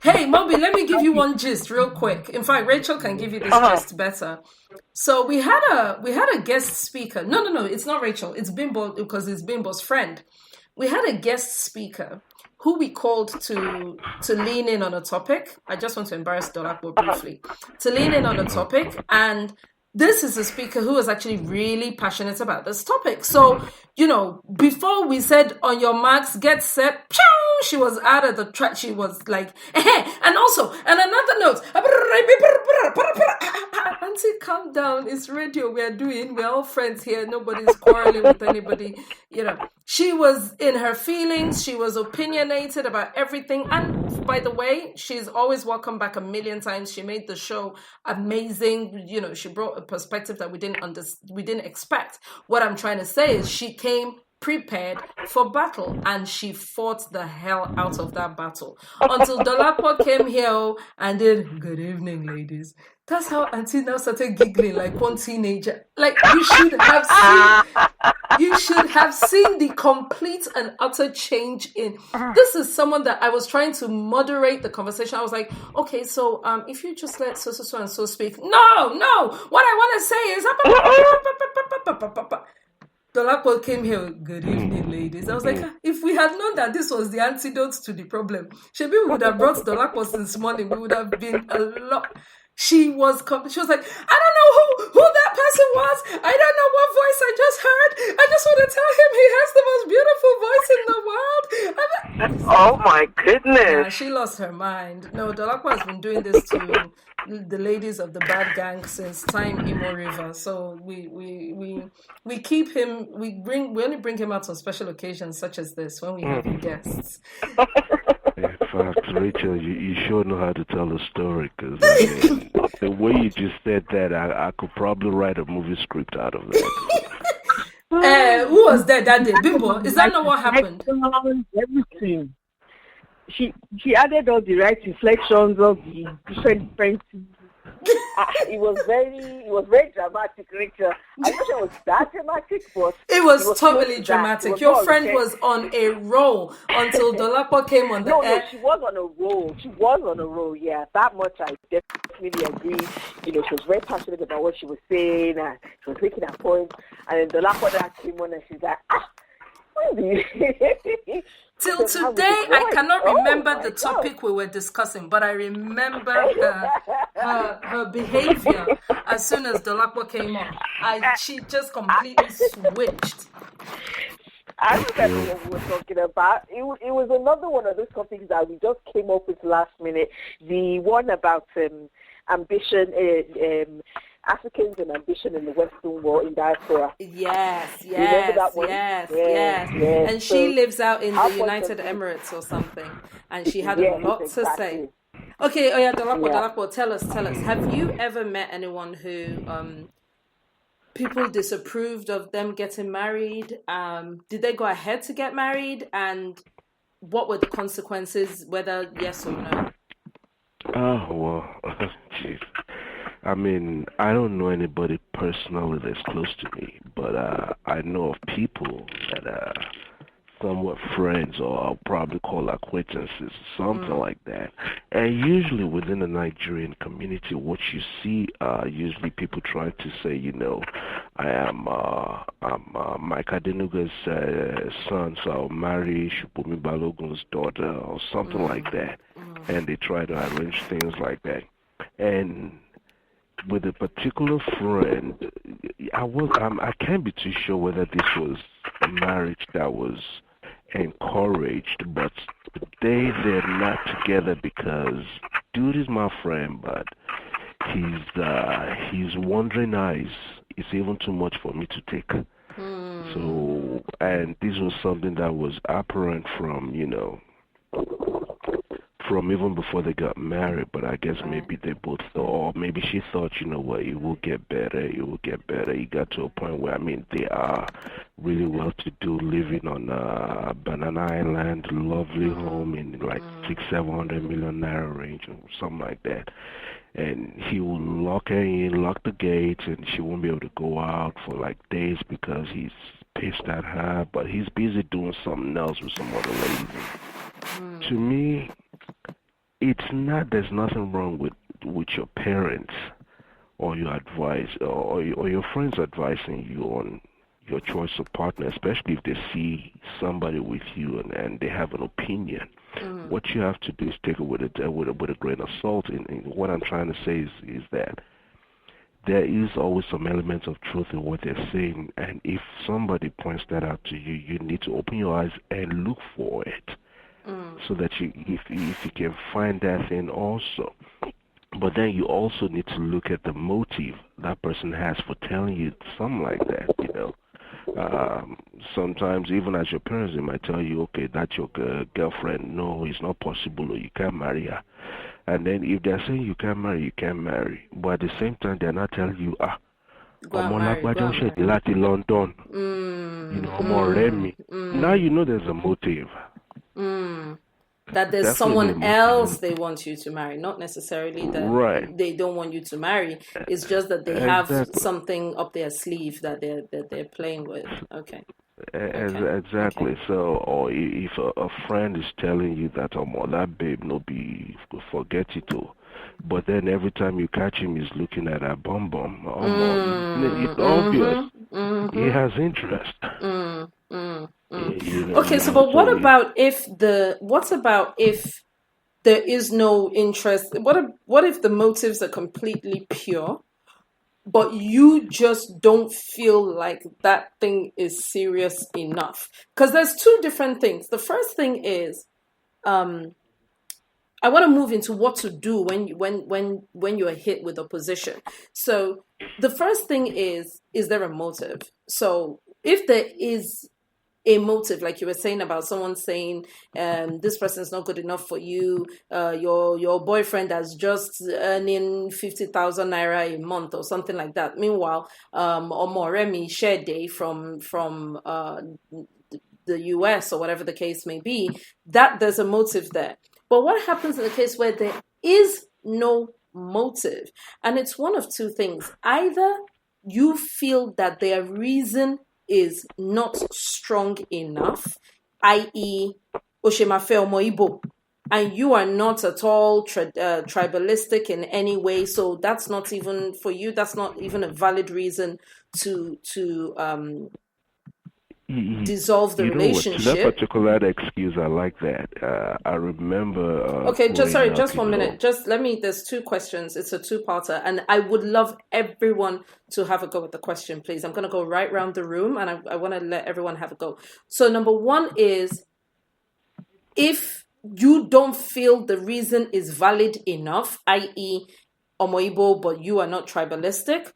Hey, Moby, let me give you one gist real quick. In fact, Rachel can give you this gist better. So we had a guest speaker. No, it's not Rachel. It's Bimbo, because it's Bimbo's friend. We had a guest speaker who we called to lean in on a topic. I just want to embarrass Dolakwa briefly. To lean in on a topic, and this is a speaker who was actually really passionate about this topic. So, before we said, on your marks, get set, she was out of the track. She was like, and also, and another note, Auntie, calm down. It's radio we're all friends here. Nobody's quarreling with anybody. She was in her feelings. She was opinionated about everything. And by the way, she's always welcome back a million times. She made the show amazing. She brought a perspective that we didn't expect. What I'm trying to say is she came prepared for battle, and she fought the hell out of that battle until Dolakwa came here and did, good evening, ladies. That's how Auntie now started giggling like one teenager. Like, you should have seen the complete and utter change in. This is someone that I was trying to moderate the conversation. I was like, okay, so if you just let so and so speak. No. What I want to say is Dolakwa came here, good evening, ladies. I was like, if we had known that this was the antidote to the problem, maybe we would have brought Dolakwa since morning. We would have been a lot. She was like, I don't know who that person was. I don't know what voice I just heard. I just want to tell him he has the most beautiful voice in the world. Oh my goodness. Yeah, she lost her mind. No, Dolakwa has been doing this to the ladies of the bad gang since time Imo River. So we keep him. We only bring him out on special occasions such as this when we have guests. In fact, Rachel, you sure know how to tell a story, because the way you just said that, I could probably write a movie script out of that. Who was there that day? Bimbo? Is that not what happened? Everything. She added all the right reflections of the different It was very dramatic, Rachel. I wish it was that dramatic, but it was totally dramatic. Your friend was on a roll until Dolakwa came on the air. No, she was on a roll. Yeah, that much I definitely agree. She was very passionate about what she was saying, and she was making her point. And then Dolakwa came on, and she's like, Till today, I cannot remember the topic we were discussing, but I remember her behavior as soon as Dolakwa came on. She just completely switched. I remember what we were talking about. It was another one of those topics that we just came up with last minute. The one about ambition, Africans and ambition in the Western world, in diaspora. Yes. And So, she lives out in the United Emirates or something, and she had a lot to say. Okay, Dolakwa, tell us. Have you ever met anyone who people disapproved of them getting married? Did they go ahead to get married, and what were the consequences, whether yes or no? Oh, well, jeez. I mean, I don't know anybody personally that's close to me, but I know of people that somewhat friends, or I'll probably call acquaintances, something like that. And usually within the Nigerian community, what you see, usually people try to say, I'm Mike Adenuga's son, so I'll marry Shupumi Balogun's daughter, or something like that. And they try to arrange things like that. And with a particular friend, I can't be too sure whether this was a marriage that was encouraged, but they're not together because dude is my friend, but he's wandering eyes. It's even too much for me to take. So, and this was something that was apparent from from even before they got married, but I guess maybe they both thought, or maybe she thought, it will get better, It got to a point where, they are really well-to-do, living on Banana Island, lovely home in like 600-700 million naira range or something like that. And he will lock her in, lock the gates, and she won't be able to go out for like days because he's pissed at her, but he's busy doing something else with some other lady. To me, there's nothing wrong with your parents or your advice or your friends advising you on your choice of partner, especially if they see somebody with you and they have an opinion. What you have to do is take it with a grain of salt. And what I'm trying to say is that there is always some elements of truth in what they're saying, and if somebody points that out to you, you need to open your eyes and look for it. So that if you can find that thing also. But then you also need to look at the motive that person has for telling you something like that, Sometimes even as your parents, they might tell you, okay, that's your girlfriend. No, it's not possible, or you can't marry her. And then if they're saying you can't marry, you can't marry. But at the same time, they're not telling you, London, Now you know there's a motive. That there's definitely someone else they want you to marry, not necessarily that they don't want you to marry. It's just that they have something up their sleeve that they're playing with. Okay. Exactly. Okay. So, or if a friend is telling you that that babe no be forget it all, but then every time you catch him, he's looking at a bum. It's obvious he has interest. Okay, so but what about if there is no interest? What if the motives are completely pure, but you just don't feel like that thing is serious enough? Because there's two different things. The first thing is, I want to move into what to do when you're hit with opposition. So the first thing is there a motive? So if there is a motive, like you were saying about someone saying, this person is not good enough for you, your boyfriend is just earning 50,000 naira a month or something like that. Meanwhile, Omoremi Shede from the US or whatever the case may be, that there's a motive there. But what happens in the case where there is no motive? And it's one of two things. Either you feel that their reason is not strong enough, i.e., Oshemafe Omoibo, and you are not at all tribalistic in any way, so that's not even, for you, that's not even a valid reason to dissolve the relationship. That particular excuse, I like that. I remember. Okay, just 1 minute. Just let me. There's two questions. It's a two-parter, and I would love everyone to have a go at the question, please. I'm going to go right round the room, and I want to let everyone have a go. So, number one is, if you don't feel the reason is valid enough, i.e., Omoibo, but you are not tribalistic.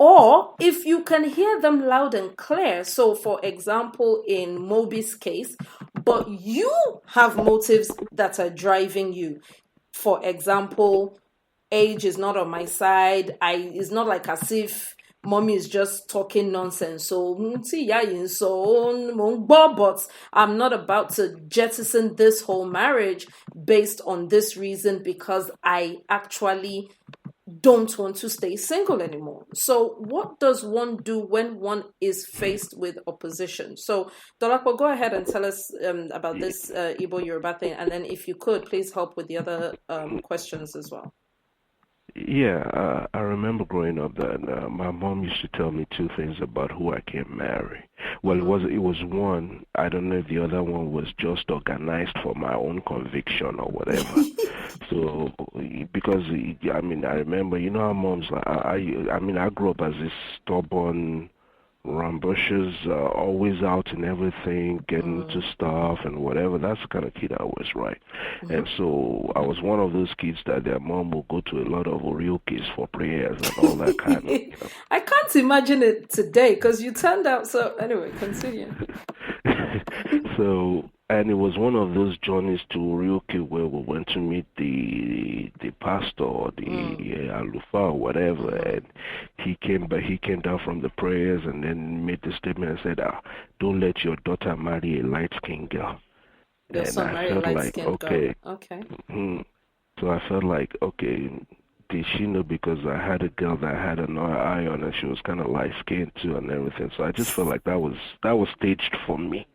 Or if you can hear them loud and clear, so for example, in Moby's case, but you have motives that are driving you. For example, age is not on my side. It's not like as if mommy is just talking nonsense. So, but I'm not about to jettison this whole marriage based on this reason, because I actually don't want to stay single anymore. So what does one do when one is faced with opposition? So Dolapo, go ahead and tell us about this Igbo Yoruba thing, and then if you could, please help with the other questions as well. Yeah, I remember growing up that my mom used to tell me two things about who I can marry. Well, it was one. I don't know if the other one was just organized for my own conviction or whatever. So, because I remember, how moms. I grew up as this stubborn, rambunctious, always out and everything, getting into stuff and whatever. That's the kind of kid I was, right? And so I was one of those kids that their mom will go to a lot of karaoke for prayers and all that kind of. I can't imagine it today because you turned out so. Anyway, continue. So, and it was one of those journeys to karaoke where we went to meet the pastor or the alufa or whatever, and he came down from the prayers and then made the statement and said, "Don't let your daughter marry a light-skinned girl." Your son married a light-skinned girl. Okay. So I felt like, okay, did she know because I had a girl that had another eye on her, she was kind of light-skinned too and everything. So I just felt like that was staged for me.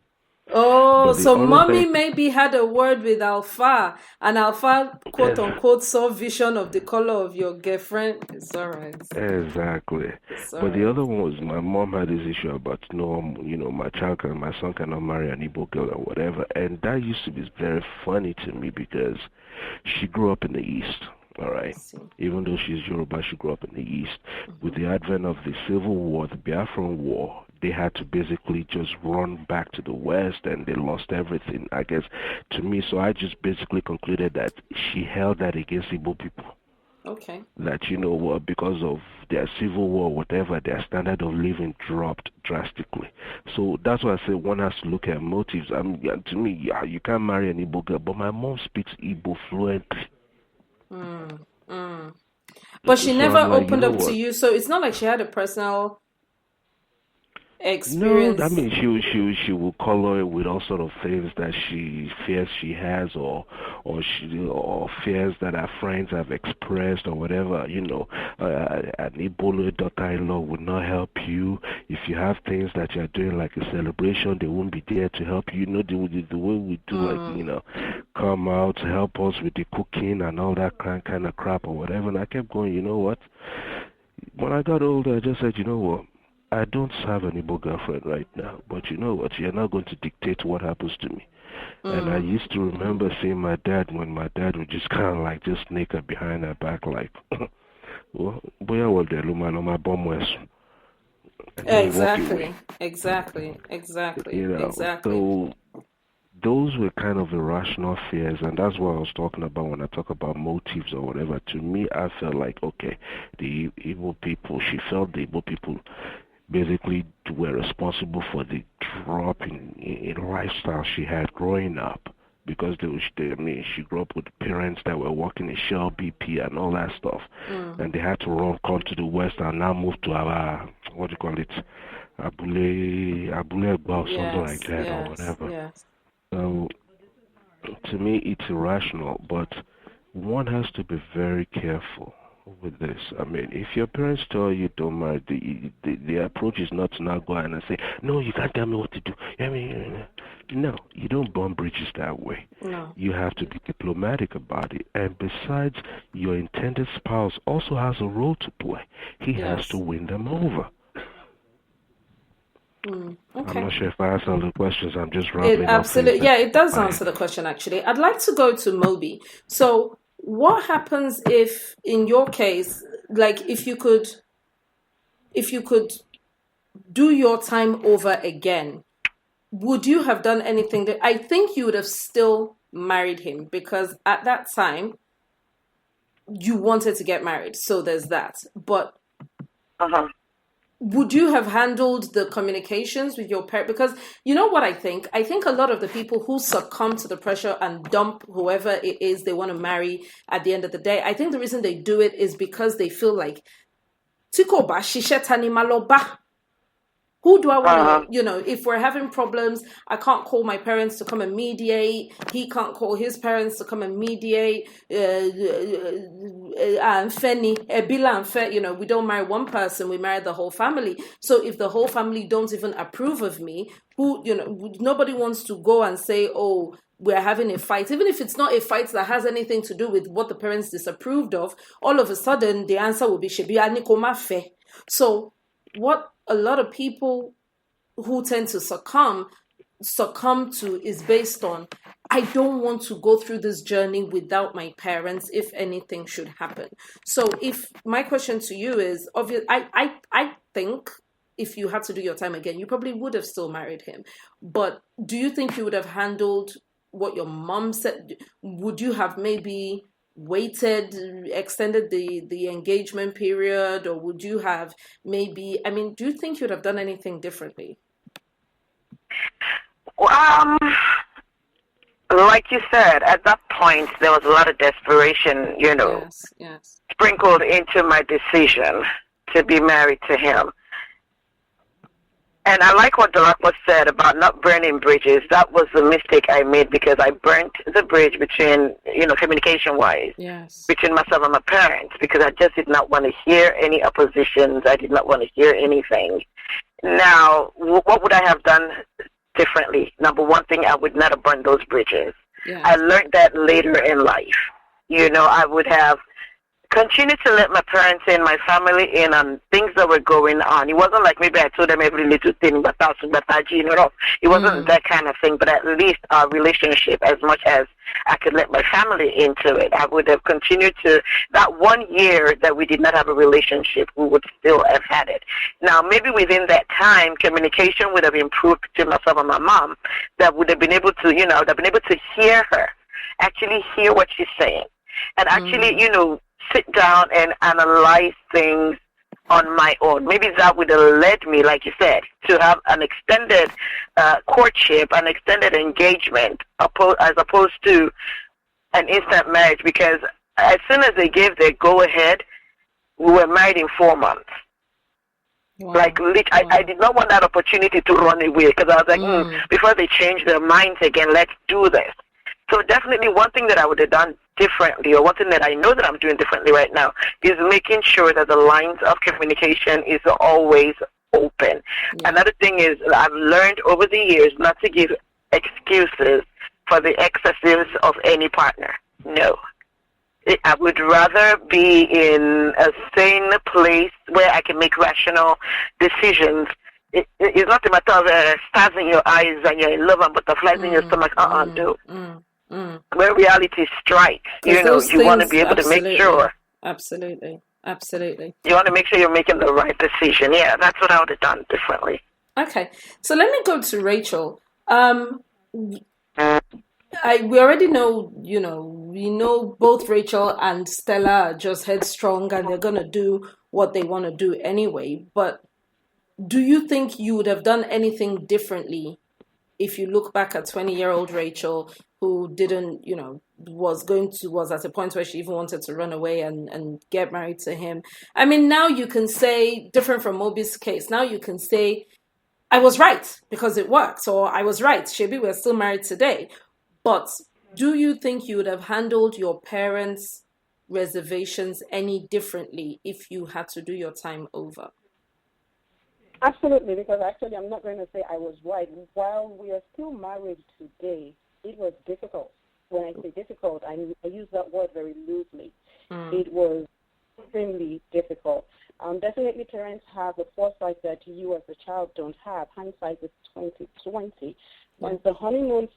Oh, so mommy maybe had a word with Alpha, and Alpha, quote unquote, saw vision of the color of your girlfriend. It's all right. Exactly. But the other one was my mom had this issue about, my son cannot marry an Igbo girl or whatever. And that used to be very funny to me because she grew up in the East. All right. Even though she's Yoruba, she grew up in the East. With the advent of the Civil War, the Biafran War, they had to basically just run back to the West, and they lost everything, I guess, to me. So I just basically concluded that she held that against Igbo people. Okay. That, because of their Civil War, whatever, their standard of living dropped drastically. So that's why I say one has to look at motives. To me, you can't marry an Igbo girl, but my mom speaks Igbo fluently. But she never opened up to you, so it's not like she had a personal experience. No, I mean she will color it with all sort of things that she fears she has, or fears that her friends have expressed or whatever. An Ebola daughter-in-law would not help you if you have things that you're doing like a celebration. They won't be there to help you. The way we do, come out to help us with the cooking and all that kind of crap or whatever. And I kept going. You know what? When I got older, I just said, you know what? I don't have an Igbo girlfriend right now, but you know what? You're not going to dictate what happens to me. And I used to remember seeing my dad when my dad would just kind of like just sneak her behind her back like, well, boya wa de luma no ma bom wesu. Exactly. So those were kind of irrational fears, and that's what I was talking about when I talk about motives or whatever. To me, I felt like, okay, the Igbo people, she felt the Igbo people basically were responsible for the drop in lifestyle she had growing up, because she grew up with parents that were working in Shell, BP, and all that stuff, and they had to come to the West and now move to our, what do you call it, Abule or something like that or whatever. Yes. So, to me, it's irrational, but one has to be very careful with this. I mean, if your parents tell you don't marry, the approach is not to now go and say, no, you can't tell me what to do. I mean, no, you don't burn bridges that way. No. You have to be diplomatic about it. And besides, your intended spouse also has a role to play. He has to win them over. Okay. I'm not sure if I answered all the questions. I'm just rambling. Absolutely. Yeah, it does answer the question, actually. I'd like to go to Moby. So what happens if, in your case, like if you could do your time over again, would you have done anything that I think you would have still married him, because at that time you wanted to get married. So there's that. But would you have handled the communications with your parent? Because you know what I think? I think a lot of the people who succumb to the pressure and dump whoever it is they want to marry at the end of the day, I think the reason they do it is because they feel like, Who do I want to, if we're having problems, I can't call my parents to come and mediate. He can't call his parents to come and mediate. And Feni, Ebila and Fe, we don't marry one person, we marry the whole family. So if the whole family don't even approve of me, nobody wants to go and say, oh, we're having a fight. Even if it's not a fight that has anything to do with what the parents disapproved of, all of a sudden the answer will be Shebi Anikoma Fe. So what a lot of people who tend to succumb to is based on, I don't want to go through this journey without my parents if anything should happen. So if my question to you is, obvious, I think if you had to do your time again, you probably would have still married him. But do you think you would have handled what your mom said? Would you have maybe waited, extended the engagement period, or would you have maybe, do you think you'd have done anything differently? Like you said, at that point there was a lot of desperation, yes, sprinkled into my decision to be married to him. And I like what Dolakwa said about not burning bridges. That was the mistake I made, because I burnt the bridge between, communication-wise, between myself and my parents, because I just did not want to hear any oppositions. I did not want to hear anything. Now, what would I have done differently? Number one thing, I would not have burned those bridges. Yeah. I learned that later in life. I would have continued to let my parents and my family in on things that were going on. It wasn't like maybe I told them every little thing, it wasn't that kind of thing, but at least our relationship, as much as I could let my family into it, I would have continued to, that 1 year that we did not have a relationship, we would still have had it. Now, maybe within that time, communication would have improved between myself and my mom, that would have been able to, I've been able to hear her, actually hear what she's saying, and actually, sit down and analyze things on my own. Maybe that would have led me, like you said, to have an extended courtship, an extended engagement, as opposed to an instant marriage, because as soon as they gave their go-ahead, we were married in 4 months. Wow. I did not want that opportunity to run away, because I was like, before they change their minds again, let's do this. So definitely one thing that I would have done differently, or one thing that I know that I'm doing differently right now, is making sure that the lines of communication is always open. Yeah. Another thing is, I've learned over the years not to give excuses for the excesses of any partner. No. I would rather be in a sane place where I can make rational decisions. It's not a matter of stars in your eyes and you're in love and butterflies in your stomach. No. Where reality strikes, you want to be able to make sure. Absolutely. You want to make sure you're making the right decision. Yeah, that's what I would have done differently. Okay, so let me go to Rachel. We already know, we know both Rachel and Stella are just headstrong and they're going to do what they want to do anyway. But do you think you would have done anything differently if you look back at 20-year-old Rachel, who didn't, was at a point where she even wanted to run away and get married to him? Now you can say, different from Moby's case, now you can say, I was right because it worked, or I was right, Shebi, we're still married today. But do you think you would have handled your parents' reservations any differently if you had to do your time over? Absolutely, because actually I'm not going to say I was right. While we are still married today, it was difficult. When I say difficult, I use that word very loosely. It was extremely difficult. Definitely parents have a foresight that you as a child don't have. Hindsight is 20/20. Once the honeymoon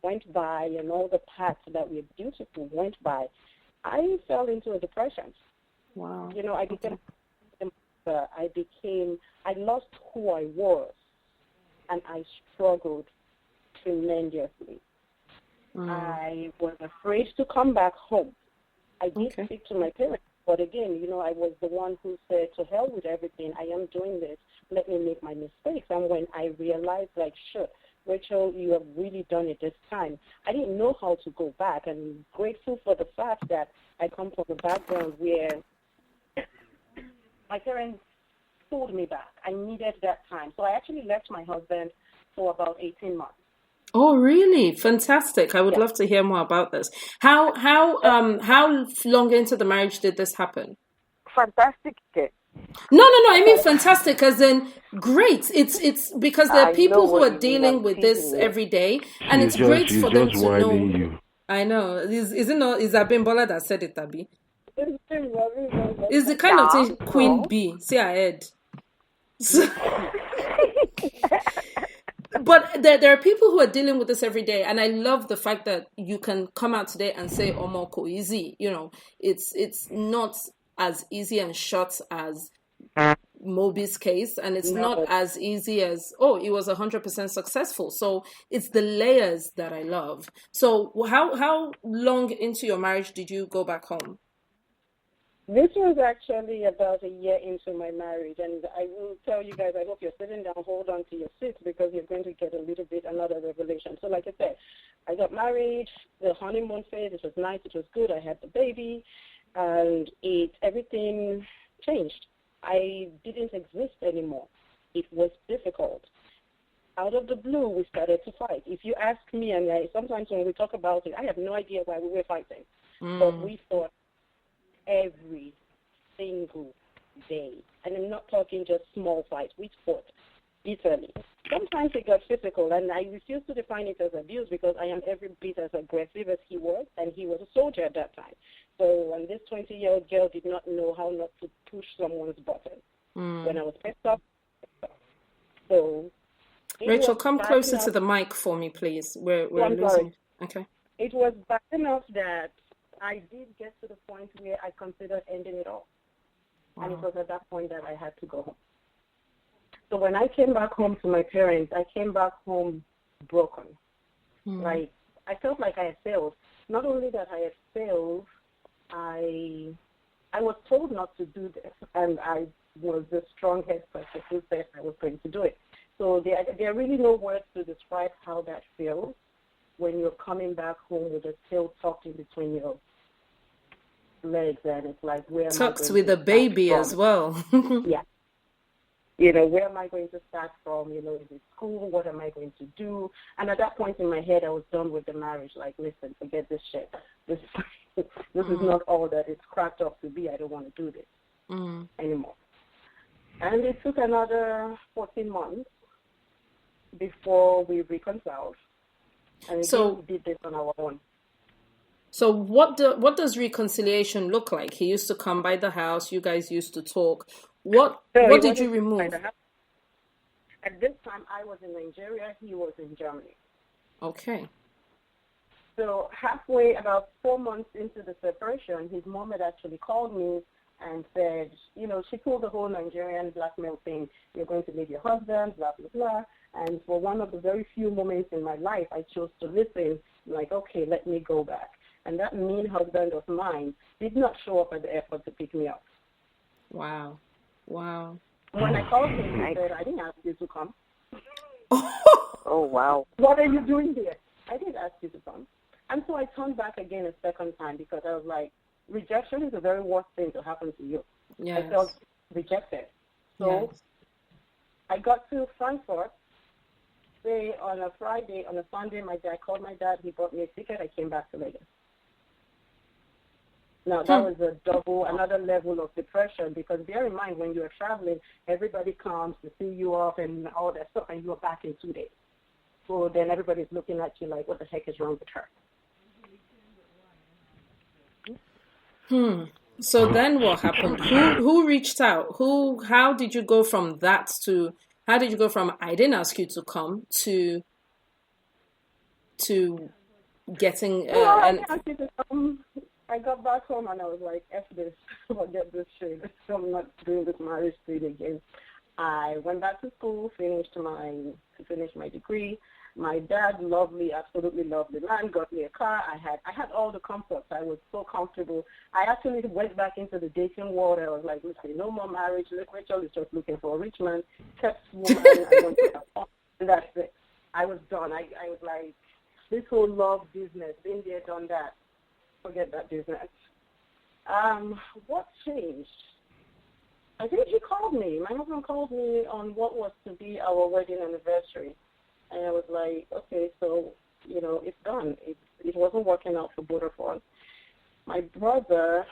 went by and all the paths that were beautiful went by, I fell into a depression. Wow. I lost who I was, and I struggled tremendously. I was afraid to come back home. I did speak to my parents, but again, I was the one who said, to hell with everything, I am doing this, let me make my mistakes. And when I realized, Rachel, you have really done it this time, I didn't know how to go back. And grateful for the fact that I come from a background where my parents pulled me back. I needed that time. So I actually left my husband for about 18 months. Oh, really? Fantastic. I would love to hear more about this. How long into the marriage did this happen? Fantastic. No. I mean fantastic as in great. It's because there are people who are dealing with this every day, and it's great for them to know. You. I know. Is it not? Is Abimbola that said it, Abi? It's the kind of thing Queen Bee. See ahead. But there are people who are dealing with this every day, and I love the fact that you can come out today and say "Omoko easy." You know, it's not as easy and short as Moby's case, and it's not as easy as it was 100% successful. So it's the layers that I love. So how long into your marriage did you go back home? This was actually about a year into my marriage, and I will tell you guys, I hope you're sitting down, hold on to your seats, because you're going to get another revelation. So like I said, I got married, the honeymoon phase, it was nice, it was good, I had the baby, and everything changed. I didn't exist anymore. It was difficult. Out of the blue, we started to fight. If you ask me, and sometimes when we talk about it, I have no idea why we were fighting, but we fought every single day. And I'm not talking just small fights. We fought bitterly. Sometimes it got physical, and I refuse to define it as abuse because I am every bit as aggressive as he was, and he was a soldier at that time. So when this 20-year-old girl did not know how not to push someone's button, when I was pissed off. So Rachel, come closer to the mic for me, please. We're losing. Okay. It was bad enough that I did get to the point where I considered ending it all. Wow. And it was at that point that I had to go home. So when I came back home to my parents, I came back home broken. Like, I felt like I had failed. Not only that I had failed, I was told not to do this, and I was the strong-headed person who said I was going to do it. So there are really no words to describe how that feels when you're coming back home with a tail tucked in between your legs, and it's like, where am I tucked going with to a baby start as well. Yeah. You know, where am I going to start from? You know, is it school? What am I going to do? And at that point in my head, I was done with the marriage. Like, listen, forget this shit. This is not all that it's cracked up to be. I don't want to do this anymore. And it took another 14 months before we reconciled. And we did this on our own. So what does reconciliation look like? He used to come by the house. You guys used to talk. What did you remove? At this time, I was in Nigeria. He was in Germany. Okay. So halfway, about 4 months into the separation, his mom had actually called me and said, you know, she pulled the whole Nigerian blackmail thing. You're going to leave your husband, blah, blah, blah. And for one of the very few moments in my life, I chose to listen, like, okay, let me go back. And that mean husband of mine did not show up at the airport to pick me up. Wow. When I called him, he said, I didn't ask you to come. Oh, wow. What are you doing here? I didn't ask you to come. And so I turned back again a second time because I was like, rejection is the very worst thing to happen to you. Yes. I felt rejected. So I got to Frankfurt, say on a Friday, on a Sunday, I called my dad, he bought me a ticket, I came back to Lagos. Now, that was another level of depression, because bear in mind, when you're traveling, everybody comes to see you off and all that stuff, and you're back in 2 days. So then everybody's looking at you like, what the heck is wrong with her? So then what happened? Who reached out? How did you go from that to, how did you go from, I didn't ask you to come, to getting... I got back home and I was like, F this, forget this shit. I'm not doing this marriage thing again. I went back to school, finished my degree. My dad, absolutely lovely man, got me a car. I had all the comforts. I was so comfortable. I actually went back into the dating world. I was like, listen, no more marriage. Rachel is just looking for a rich man, kept woman. I want to that's it. I was done. I was like, this whole love business, been there, done that. Forget that business. What changed? I think he called me. My husband called me on what was to be our wedding anniversary. And I was like, okay, so, it's done. It wasn't working out for both of us. My brother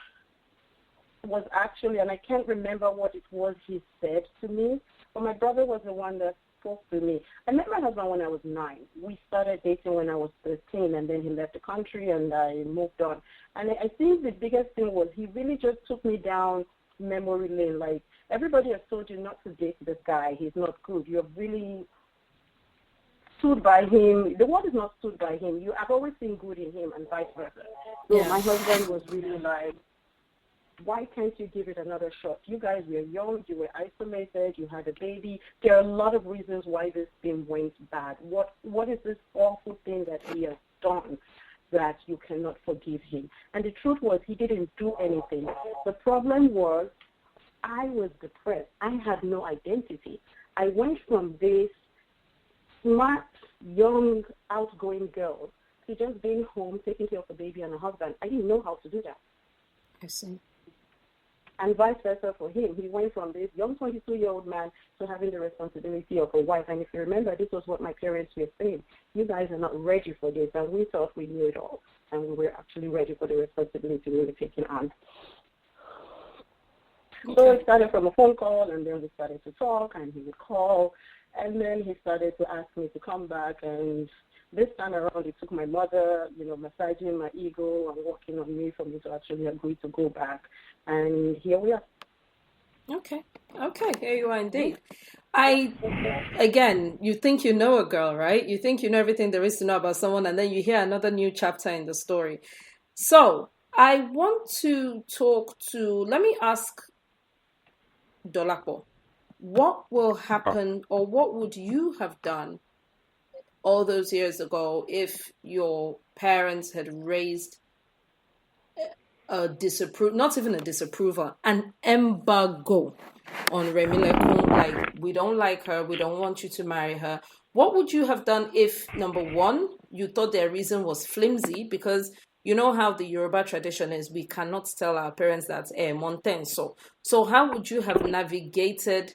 was actually, and I can't remember what it was he said to me, but my brother was the one that spoke to me. I met my husband when I was 9. We started dating when I was 13, and then he left the country, and I moved on. And I think the biggest thing was he really just took me down memory lane. Like, everybody has told you not to date this guy. He's not good. You have really stood by him. The world is not stood by him. I've always seen good in him, and vice versa. So my husband was really like, why can't you give it another shot? You guys were young, you were isolated, you had a baby. There are a lot of reasons why this thing went bad. What is this awful thing that he has done that you cannot forgive him? And the truth was, he didn't do anything. The problem was, I was depressed. I had no identity. I went from this smart, young, outgoing girl to just being home, taking care of a baby and a husband. I didn't know how to do that. I see. And vice versa for him. He went from this young 22-year-old man to having the responsibility of a wife. And if you remember, this was what my parents were saying. You guys are not ready for this. And we thought we knew it all. And we were actually ready for the responsibility we were taking on. Okay. So it started from a phone call, and then we started to talk, and he would call. And then he started to ask me to come back. And this time around, it took my mother, massaging my ego and working on me for me to actually agree to go back. And here we are. Okay, here you are indeed. Again, you think you know a girl, right? You think you know everything there is to know about someone, and then you hear another new chapter in the story. So I want to let me ask Dolapo, what will happen, or what would you have done all those years ago if your parents had raised not even a disapproval, an embargo on Remilekun, like, we don't like her, we don't want you to marry her? What would you have done if, number one, you thought their reason was flimsy? Because you know how the Yoruba tradition is, we cannot tell our parents that, Monten. So how would you have navigated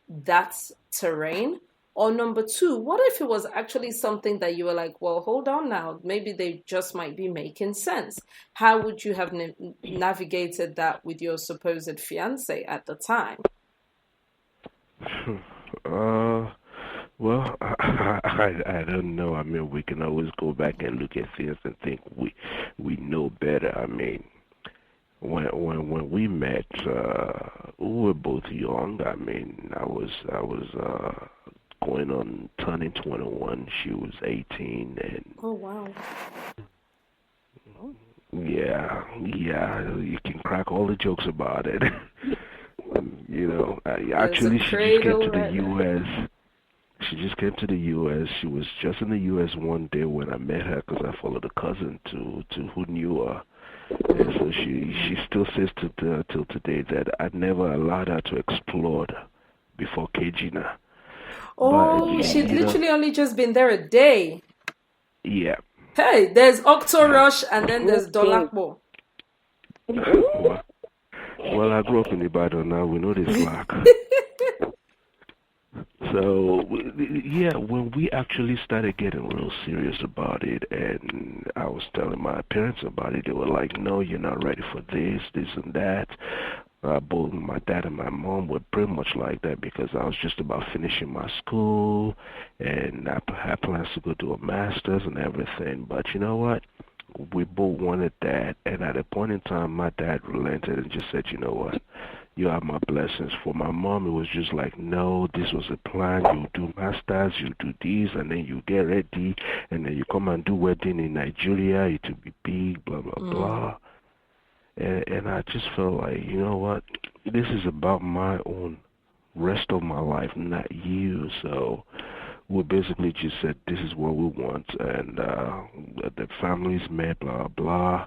that terrain? Or number two, what if it was actually something that you were like, well, hold on now, maybe they just might be making sense? How would you have navigated that with your supposed fiance at the time? Well, I don't know. I mean, we can always go back and look at things and think we know better. I mean, when we met, we were both young. I mean, I was going on turning 21. She was 18, and oh wow. Yeah, you can crack all the jokes about it. Actually, she just came to the U.S. She just came to the U.S. She was just in the U.S. one day when I met her, because I followed a cousin to who knew her. And so she still says till today that I never allowed her to explode before caging her. Oh, she'd literally only just been there a day. Yeah. Hey, there's Octorush and then there's Dolakbo. Well, I grew up in Ibadan now. We know this slack. So, yeah, when we actually started getting real serious about it, and I was telling my parents about it, they were like, no, you're not ready for this and that. Both my dad and my mom were pretty much like that, because I was just about finishing my school, and I had plans to go do a master's and everything. But you know what? We both wanted that, and at a point in time, my dad relented and just said, you know what? You are my blessings. For my mom, it was just like, no, this was a plan. You do masters, you do this, and then you get ready, and then you come and do wedding in Nigeria. It will be big, blah, blah, blah. And I just felt like, you know what? This is about my own rest of my life, not you. So we basically just said, this is what we want, and the families met, blah, blah.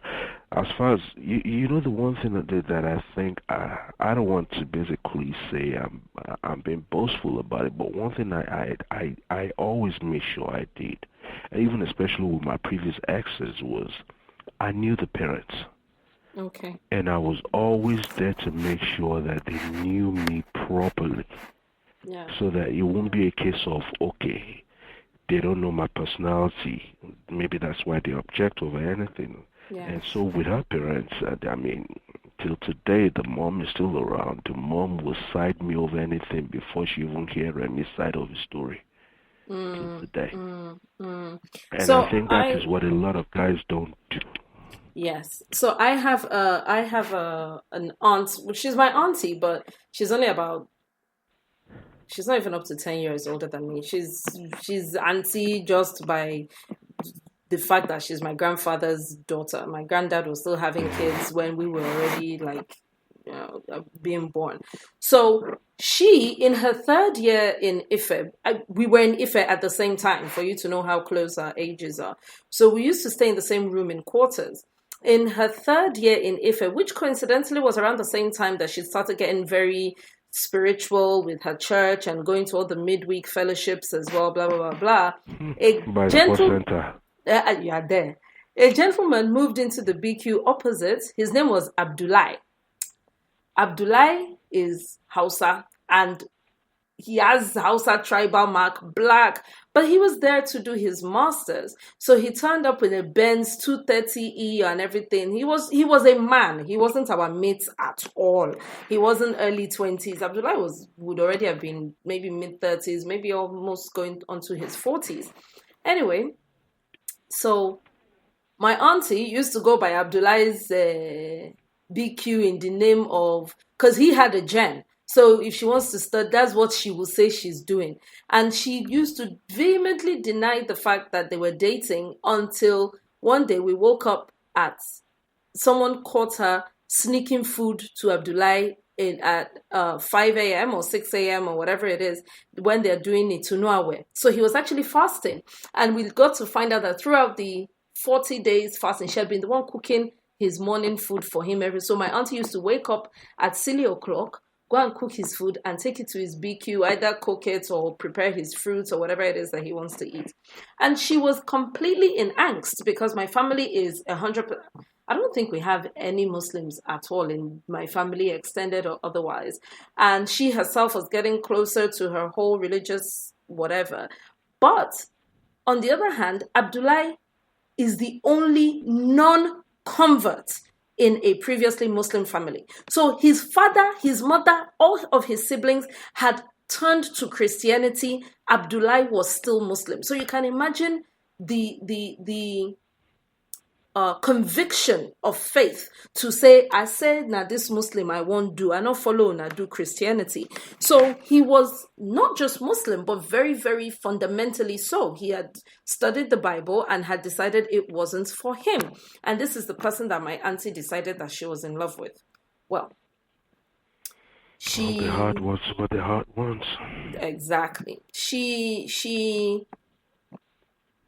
As far as, you know, the one thing that I think, I don't want to basically say I'm being boastful about it, but one thing I always made sure I did, and even especially with my previous exes, was I knew the parents. Okay. And I was always there to make sure that they knew me properly. Yeah. So that it won't be a case of, okay, they don't know my personality. Maybe that's why they object over anything. Yeah. And so with her parents, till today, the mom is still around. The mom will side me over anything before she even hear any side of the an till today. And So I think that is what a lot of guys don't do. Yes. So I have an aunt. She's my auntie, but she's not even up to 10 years older than me. She's auntie just by the fact that she's my grandfather's daughter. My granddad was still having kids when we were already being born. So she, in her third year in Ife, we were in Ife at the same time, for you to know how close our ages are. So we used to stay in the same room in quarters. In her third year in Ife, which coincidentally was around the same time that she started getting very spiritual with her church and going to all the midweek fellowships as well, blah, blah, blah, blah. A gentleman moved into the BQ opposite. His name was Abdullah. Abdullah is Hausa, and he has Hausa tribal mark, black, but he was there to do his master's. So he turned up with a Benz 230E and everything. He was a man. He wasn't our mate at all. He wasn't early 20s. Abdullah would already have been maybe mid-30s, maybe almost going on to his 40s. Anyway, so my auntie used to go by Abdullah's BQ in the name of, because he had a gen. So if she wants to study, that's what she will say she's doing. And she used to vehemently deny the fact that they were dating until one day we woke up at, someone caught her sneaking food to Abdullah at 5 a.m. or 6 a.m. or whatever it is when they're doing it to Nuawe. So he was actually fasting. And we got to find out that throughout the 40 days fasting, she had been the one cooking his morning food for him. So my auntie used to wake up at silly o'clock, go and cook his food and take it to his BQ, either cook it or prepare his fruits or whatever it is that he wants to eat. And she was completely in angst because my family is 100%. I don't think we have any Muslims at all in my family, extended or otherwise. And she herself was getting closer to her whole religious whatever. But on the other hand, Abdullah is the only non-convert in a previously Muslim family. So his father, his mother, all of his siblings had turned to Christianity. Abdullah was still Muslim. So you can imagine the conviction of faith to say, I said, now this Muslim I won't do. I not follow, now do Christianity. So he was not just Muslim, but very, very fundamentally so. He had studied the Bible and had decided it wasn't for him. And this is the person that my auntie decided that she was in love with. Well, the heart wants what the heart wants. Exactly. She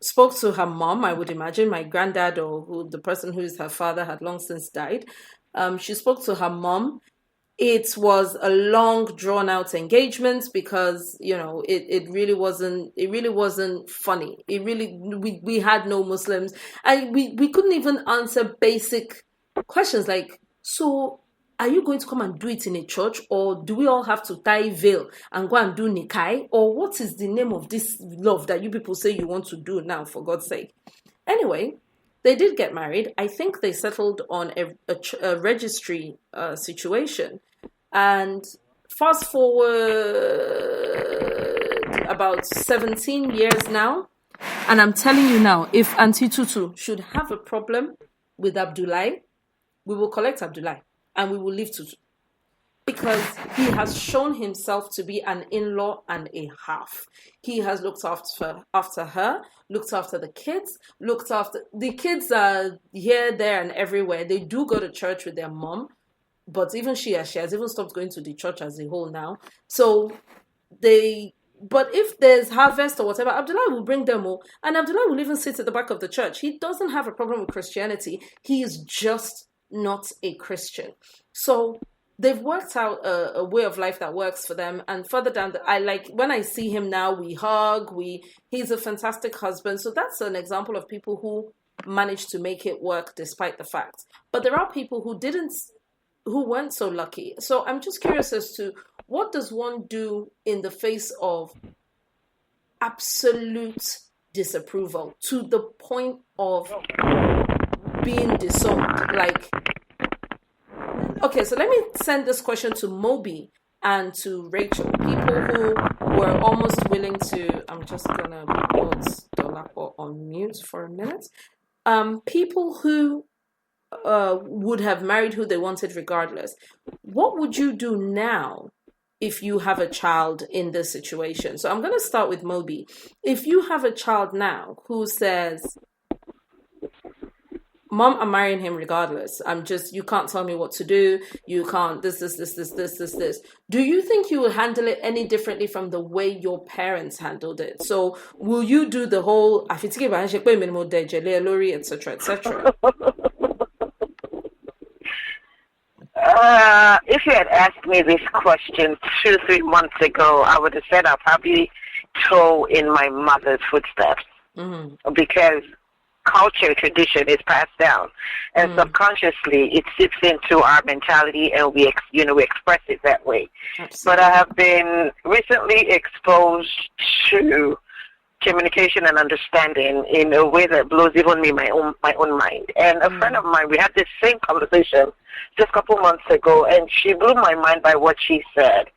spoke to her mom, I would imagine. My granddad, or the person who is her father, had long since died. She spoke to her mom. It was a long, drawn-out engagement because, it really wasn't funny. We had no Muslims, and we couldn't even answer basic questions like, so are you going to come and do it in a church, or do we all have to tie veil and go and do nikai? Or what is the name of this love that you people say you want to do now, for God's sake? Anyway, they did get married. I think they settled on a registry situation. And fast forward about 17 years now. And I'm telling you now, if Auntie Tutu should have a problem with Abdullah, we will collect Abdullah. And we will leave Tutu. Because he has shown himself to be an in-law and a half. He has looked after her, looked after the kids, the kids are here, there, and everywhere. They do go to church with their mom, but even she has even stopped going to the church as a whole now. So but if there's harvest or whatever, Abdullah will bring them all, and Abdullah will even sit at the back of the church. He doesn't have a problem with Christianity. He is just not a Christian. So they've worked out a way of life that works for them. And further down, when I see him now, we hug, he's a fantastic husband. So that's an example of people who managed to make it work despite the fact. But there are people who weren't so lucky. So I'm just curious as to what does one do in the face of absolute disapproval to the point of being disowned? Like, okay, so let me send this question to Moby and to Rachel, people who were almost willing to, I'm just gonna put Dolapo on mute for a minute. People who would have married who they wanted regardless. What would you do now if you have a child in this situation? So I'm going to start with Moby. If you have a child now who says, Mom, I'm marrying him regardless. You can't tell me what to do. You can't, this. Do you think you will handle it any differently from the way your parents handled it? So will you do the whole, etc., etc.? If you had asked me this question 2-3 months ago, I would have said I'll probably toe in my mother's footsteps, because culture, tradition is passed down, and subconsciously it seeps into our mentality, and we express it that way. Absolutely. But I have been recently exposed to communication and understanding in a way that blows even me my own mind. And a friend of mine, we had this same conversation just a couple months ago, and she blew my mind by what she said.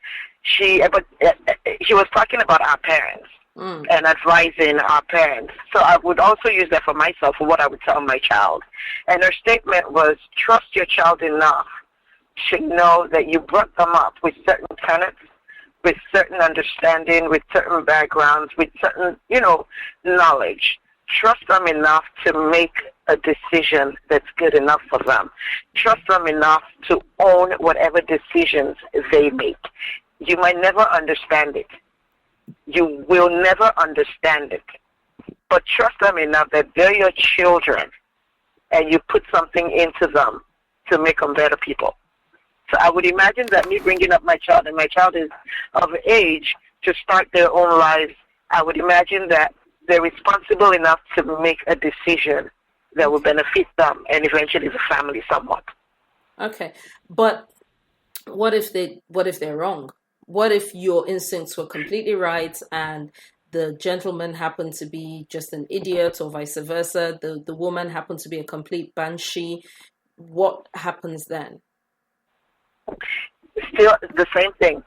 She was talking about our parents and advising our parents. So I would also use that for myself, for what I would tell my child. And her statement was, trust your child enough to know that you brought them up with certain tenets, with certain understanding, with certain backgrounds, with certain, knowledge. Trust them enough to make a decision that's good enough for them. Trust them enough to own whatever decisions they make. You might never understand it. You will never understand it. But trust them enough that they're your children, and you put something into them to make them better people. So I would imagine that me bringing up my child, and my child is of age to start their own lives, I would imagine that they're responsible enough to make a decision that will benefit them and eventually the family somewhat. Okay, but what if they're wrong? What if your instincts were completely right and the gentleman happened to be just an idiot, or vice versa? The woman happened to be a complete banshee. What happens then? Still the same thing.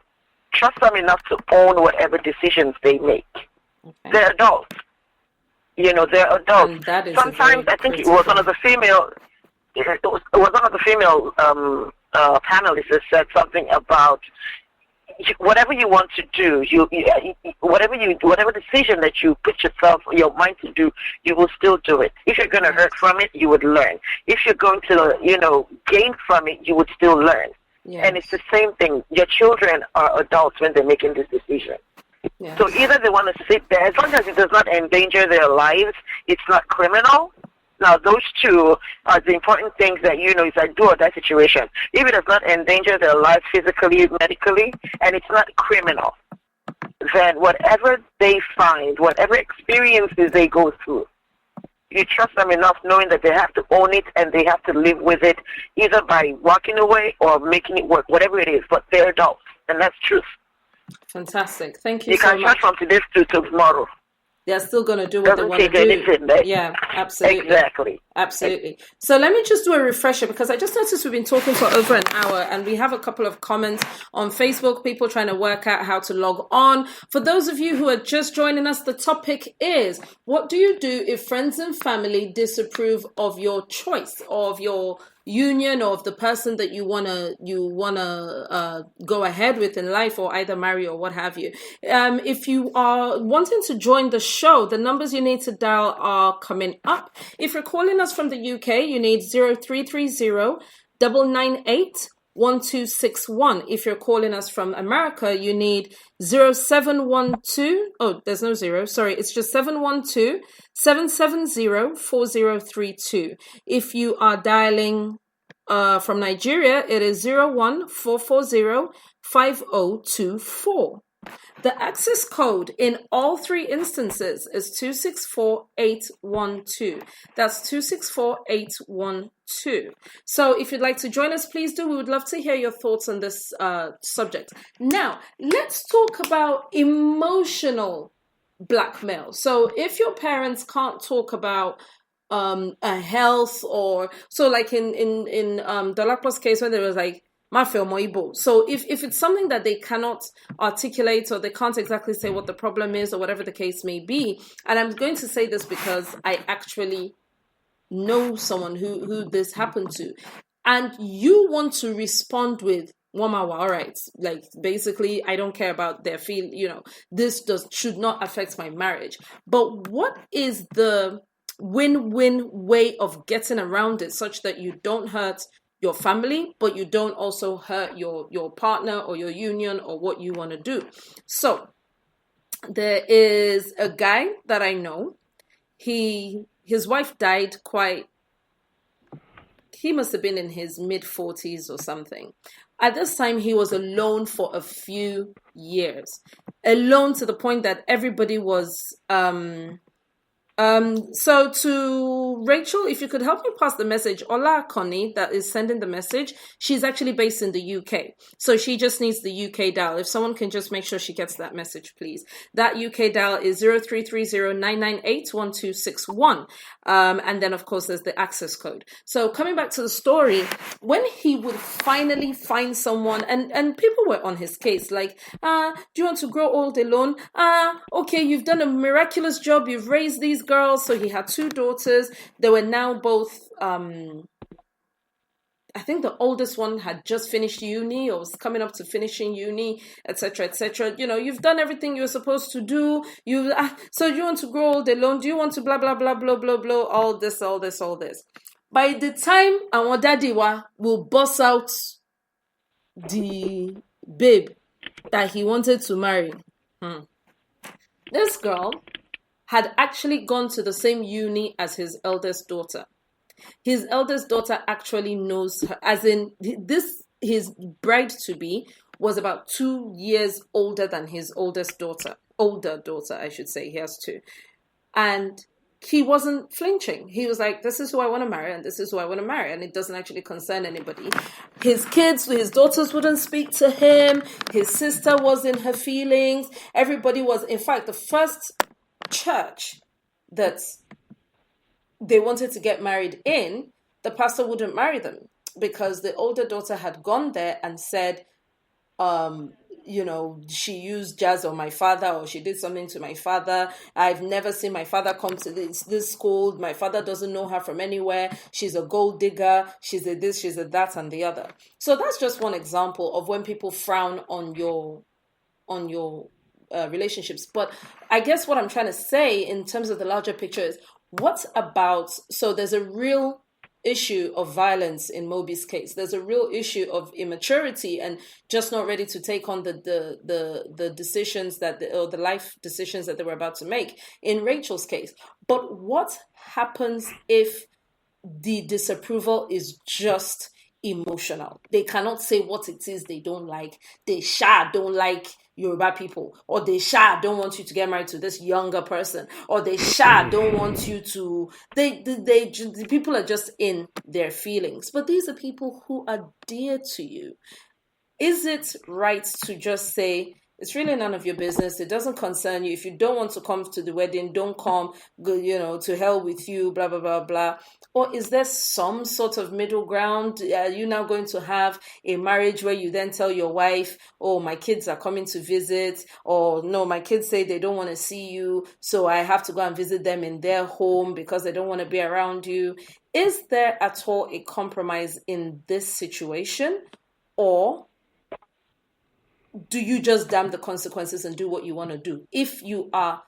Trust them enough to own whatever decisions they make. Okay. They're adults. They're adults. Sometimes I think it was one of the female. It was one of the female panelists that said something about whatever you want to do. Whatever decision that you put your mind to do, you will still do it. If you're going to hurt from it, you would learn. If you're going to gain from it, you would still learn. Yes. And it's the same thing. Your children are adults when they're making this decision. Yes. So either they want to sit there, as long as it does not endanger their lives, it's not criminal. Now, those two are the important things that is a do or die situation. If it does not endanger their lives physically, medically, and it's not criminal, then whatever they find, whatever experiences they go through, you trust them enough knowing that they have to own it and they have to live with it, either by walking away or making it work, whatever it is. But they're adults, and that's truth. Fantastic. Thank you so much. You can trust from today to tomorrow. They're still going to do what they want to do. Anything, right? Yeah, absolutely. Exactly. Absolutely. So let me just do a refresher, because I just noticed we've been talking for over an hour and we have a couple of comments on Facebook, people trying to work out how to log on. For those of you who are just joining us, the topic is, what do you do if friends and family disapprove of your choice, or of your union, or of the person that you wanna go ahead with in life, or either marry or what have you? If you are wanting to join the show, the numbers you need to dial are coming up. If you're calling us from the UK, you need 0330 998 1261. If you're calling us from America, you need 0712. Oh, there's no zero. Sorry, it's just 712-770-4032. If you are dialing from Nigeria, it is 01440-5024. The access code in all three instances is 264812. That's 264812. So if you'd like to join us, please do. We would love to hear your thoughts on this subject. Now, let's talk about emotional blackmail. So if your parents can't talk about a health, or so, like in Dolapo's case, when there was like Mafia Moibo. So if it's something that they cannot articulate, or they can't exactly say what the problem is, or whatever the case may be, and I'm going to say this because I actually know someone who this happened to, and you want to respond with, Wamawa, all right, like basically I don't care about their this should not affect my marriage. But what is the win-win way of getting around it such that you don't hurt your family, but you don't also hurt your partner or your union or what you want to do? So there is a guy that I know. His wife died he must have been in his mid-40s or something. At this time, he was alone for a few years. Alone to the point that everybody was... So to Rachel, if you could help me pass the message, Ola Connie, that is sending the message, she's actually based in the UK. So she just needs the UK dial. If someone can just make sure she gets that message, please. That UK dial is 0330-998-1261. And then, of course, there's the access code. So coming back to the story, when he would finally find someone, and people were on his case, like, do you want to grow old alone? Okay, you've done a miraculous job. You've raised these girls. So he had 2 daughters. They were now both, I think the oldest one had just finished uni or was coming up to finishing uni, etc., etc. You've done everything you were supposed to do. So you want to grow old alone? Do you want to blah, blah, blah, blah, blah, blah, all this. By the time our daddy will bust out the babe that he wanted to marry, this girl had actually gone to the same uni as his eldest daughter. His eldest daughter actually knows her, as in his bride-to-be was about 2 years older than his older daughter, I should say. He has 2. And he wasn't flinching. He was like, this is who I want to marry, and this is who I want to marry, and it doesn't actually concern anybody. His daughters wouldn't speak to him. His sister was in her feelings. Everybody was, in fact, the first church that they wanted to get married in, the pastor wouldn't marry them because the older daughter had gone there and said, she used jazz on my father, or she did something to my father. I've never seen my father come to this school. My father doesn't know her from anywhere. She's a gold digger. She's a this, she's a that, and the other. So that's just one example of when people frown on your relationships. But I guess what I'm trying to say in terms of the larger picture is, so there's a real issue of violence in Moby's case. There's a real issue of immaturity and just not ready to take on the decisions or the life decisions that they were about to make in Rachel's case. But what happens if the disapproval is just emotional? They cannot say what it is they don't like. They don't like Yoruba people, or they don't want you to get married to this younger person, or they don't want you to, the people are just in their feelings. But these are people who are dear to you. Is it right to just say, it's really none of your business, it doesn't concern you, if you don't want to come to the wedding, don't come, to hell with you, blah, blah, blah, blah? Or is there some sort of middle ground? Are you now going to have a marriage where you then tell your wife, oh, my kids are coming to visit, or no, my kids say they don't want to see you, so I have to go and visit them in their home because they don't want to be around you? Is there at all a compromise in this situation? Or do you just damn the consequences and do what you want to do? If you are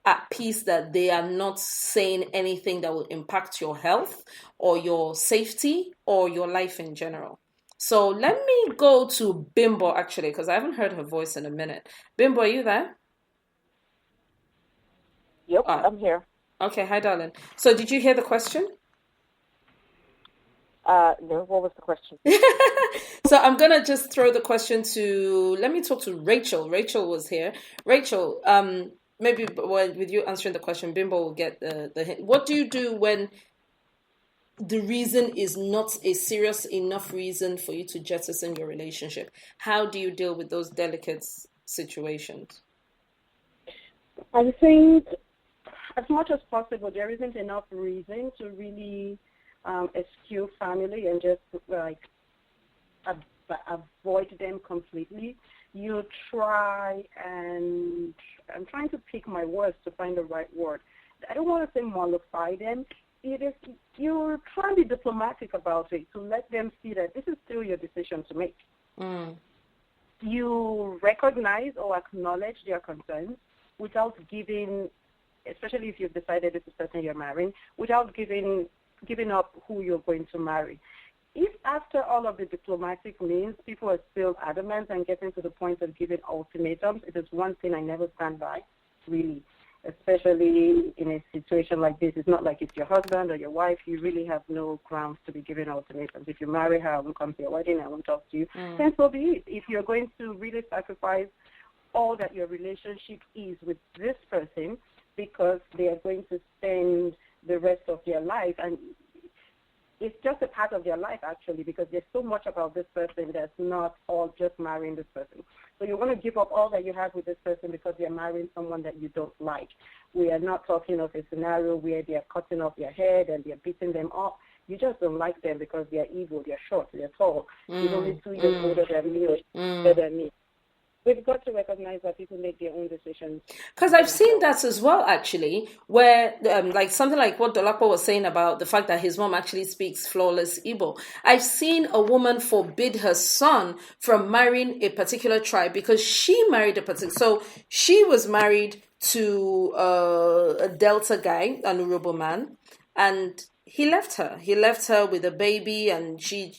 at peace that they are not saying anything that will impact your health or your safety or your life in general. So let me go to Bimbo, actually, because I haven't heard her voice in a minute. Bimbo, are you there? Yep, I'm here. Okay, hi, darling. So did you hear the question? No, what was the question? So I'm going to just throw the question let me talk to Rachel. Rachel was here. Rachel, maybe with you answering the question, Bimbo will get the hint. What do you do when the reason is not a serious enough reason for you to jettison your relationship? How do you deal with those delicate situations? I think as much as possible, there isn't enough reason to really eschew family and just avoid them completely. You try, and I'm trying to pick my words to find the right word. I don't want to say mollify them. You're trying to be diplomatic about it to let them see that this is still your decision to make. You recognize or acknowledge their concerns without giving, especially if you've decided this is the person you're marrying, without giving up who you're going to marry. If after all of the diplomatic means people are still adamant and getting to the point of giving ultimatums, it is one thing I never stand by, really, especially in a situation like this. It's not like it's your husband or your wife. You really have no grounds to be giving ultimatums. If you marry her, I won't come to your wedding, I won't talk to you, then so be it. If you're going to really sacrifice all that your relationship is with this person because they are going to spend the rest of their life, and it's just a part of their life, actually, because there's so much about this person that's not all just marrying this person. So you want to give up all that you have with this person because you're marrying someone that you don't like. We are not talking of a scenario where they are cutting off their head and they're beating them up. You just don't like them because they're evil, they're short, they're tall. You're only 2 years older than me or older than me. We've got to recognize that people make their own decisions. Because I've seen that as well, actually, where like something like what Dolapo was saying about the fact that his mom actually speaks flawless Igbo. I've seen a woman forbid her son from marrying a particular tribe because she married a particular. So she was married to a Delta guy, an Urobo man, and he left her. He left her with a baby, and she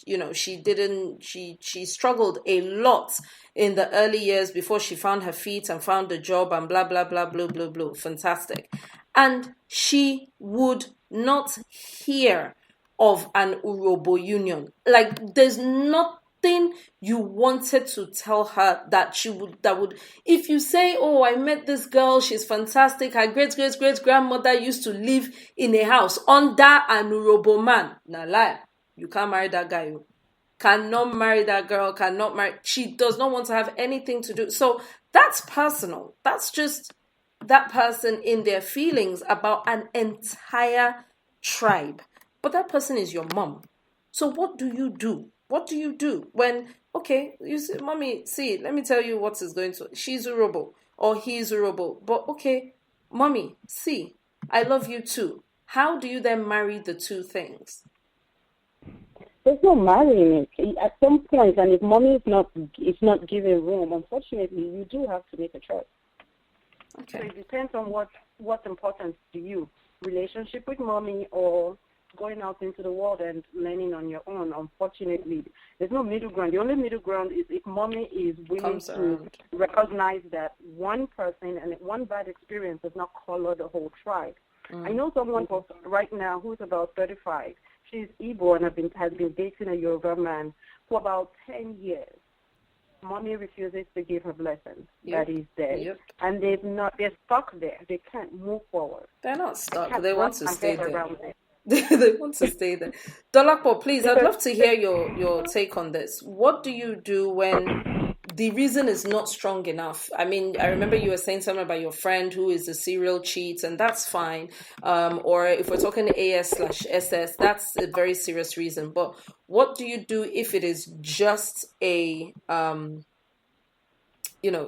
struggled a lot in the early years before she found her feet and found a job and blah, blah, blah, blah, blah, blah. Fantastic. And she would not hear of an Urobo union. Like, there's nothing you wanted to tell her that would, if you say, oh, I met this girl, she's fantastic, her great-great-great-grandmother used to live in a house under an Urobo man. Nah, lie. You can't marry that guy. Cannot marry that girl, she does not want to have anything to do. So that's personal. That's just that person in their feelings about an entire tribe. But that person is your mom. So what do you do? What do you do when, okay, you say, mommy, see, let me tell you what is going to, she's Urobo or he's Urobo. But okay, mommy, see, I love you too. How do you then marry the two things? There's no marrying it. At some point, and if mommy is not giving room, unfortunately, you do have to make a choice. Okay. So it depends on what's important to you. Relationship with mommy or going out into the world and learning on your own. Unfortunately, there's no middle ground. The only middle ground is if mommy is willing to recognize that one person and one bad experience does not color the whole tribe. I know someone right now who's about 35. She's Igbo and has been dating a Yoruba man for about 10 years. Mommy refuses to give her blessings. Yep. That is there. Yep. And they're stuck there. They can't move forward. They're not stuck. They want to stay there. They want to stay there. Dolapo, please, I'd love to hear your take on this. What do you do when the reason is not strong enough? I mean, I remember you were saying something about your friend who is a serial cheat, and that's fine. Or if we're talking AS/SS, that's a very serious reason. But what do you do if it is just a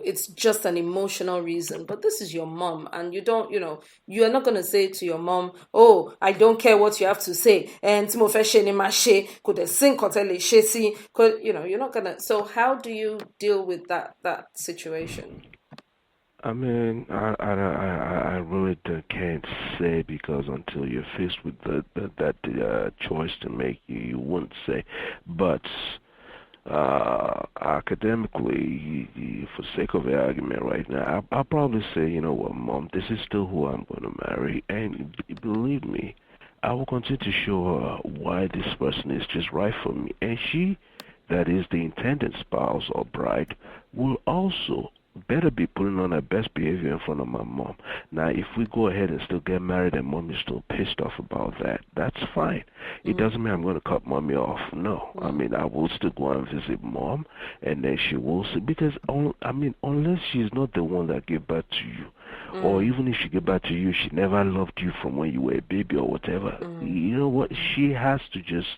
it's just an emotional reason, but this is your mom, and you are not going to say to your mom, oh, I don't care what you have to say, and you're not going to. So how do you deal with that situation? I mean, I really can't say, because until you're faced with that choice to make, you wouldn't say. But academically, for sake of the argument right now, I'll probably say, you know what, Mom, this is still who I'm going to marry, and believe me, I will continue to show her why this person is just right for me. And she, that is the intended spouse or bride, will also better be putting on her best behavior in front of my mom. Now, if we go ahead and still get married and mom is still pissed off about that, that's fine. It doesn't mean I'm going to cut mommy off. No. I mean, I will still go and visit mom, and then she will see. Because, I mean, unless she's not the one that gave birth to you, or even if she gave birth to you, she never loved you from when you were a baby or whatever, you know what? She has to just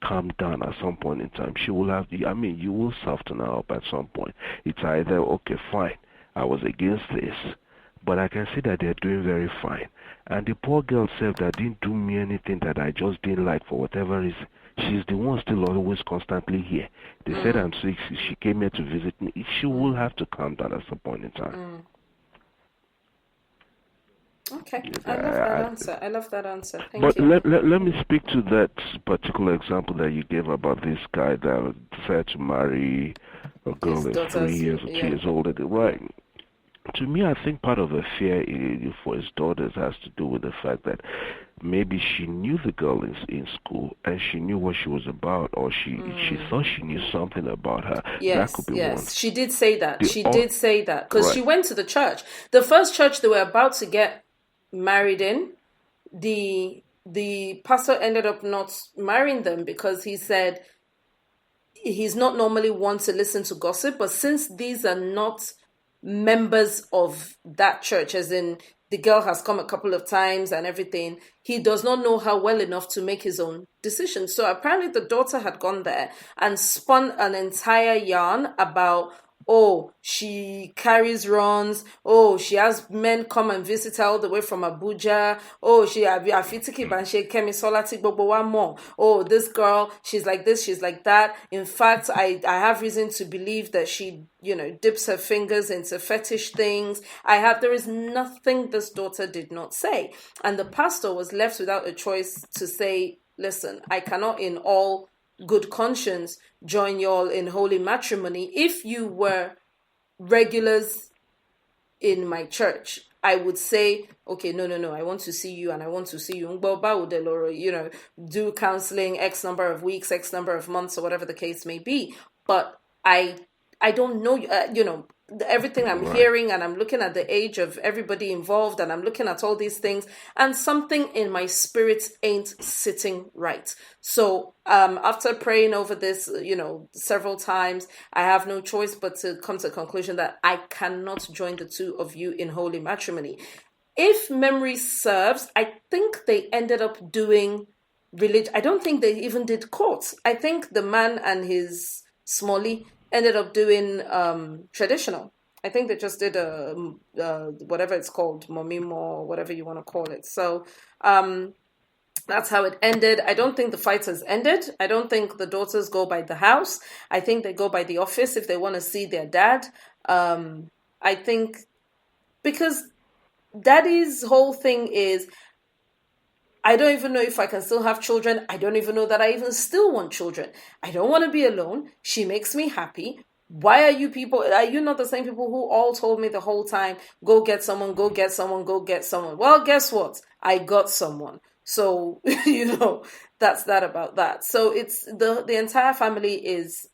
calm down at some point in time. She will have you will soften her up at some point. It's either, okay, fine, I was against this, but I can see that they're doing very fine. And the poor girl said that didn't do me anything that I just didn't like for whatever reason. She's the one still always constantly here. They said I'm sick. She came here to visit me. She will have to calm down at some point in time. Okay, I love that answer. Thank you. But let me speak to that particular example that you gave about this guy that decided to marry a girl that's 3 years or 2 years older. Right. To me, I think part of the fear for his daughters has to do with the fact that maybe she knew the girl in school and she knew what she was about, or she thought she knew something about her. Yes, that could be one. She did say that. Did say that because she went to the church. The first church they were about to get married in, the pastor ended up not marrying them because he said he's not normally one to listen to gossip, but since these are not members of that church, as in the girl has come a couple of times and everything, he does not know her well enough to make his own decision. So apparently the daughter had gone there and spun an entire yarn about, oh, she carries runs. Oh, she has men come and visit her all the way from Abuja. Oh, oh, this girl, she's like this, she's like that. In fact, I have reason to believe that she, dips her fingers into fetish things. There is nothing this daughter did not say. And the pastor was left without a choice to say, listen, I cannot in all good conscience join y'all in holy matrimony. If you were regulars in my church, I would say, okay, no, I want to see you and I want to see you. Do counseling X number of weeks, X number of months, or whatever the case may be. But I don't know, everything I'm hearing, and I'm looking at the age of everybody involved, and I'm looking at all these things, and something in my spirit ain't sitting right. So after praying over this, several times, I have no choice but to come to the conclusion that I cannot join the two of you in holy matrimony. If memory serves, I think they ended up doing religion. I don't think they even did courts. I think the man and his Smalley ended up doing traditional. I think they just did whatever it's called, momimo, or whatever you want to call it. So that's how it ended. I don't think the fight has ended. I don't think the daughters go by the house. I think they go by the office if they want to see their dad. I think because daddy's whole thing is, I don't even know if I can still have children. I don't even know that I even still want children. I don't want to be alone. She makes me happy. Why are you not the same people who all told me the whole time, go get someone, go get someone, go get someone? Well, guess what? I got someone. So, that's that about that. So it's the entire family is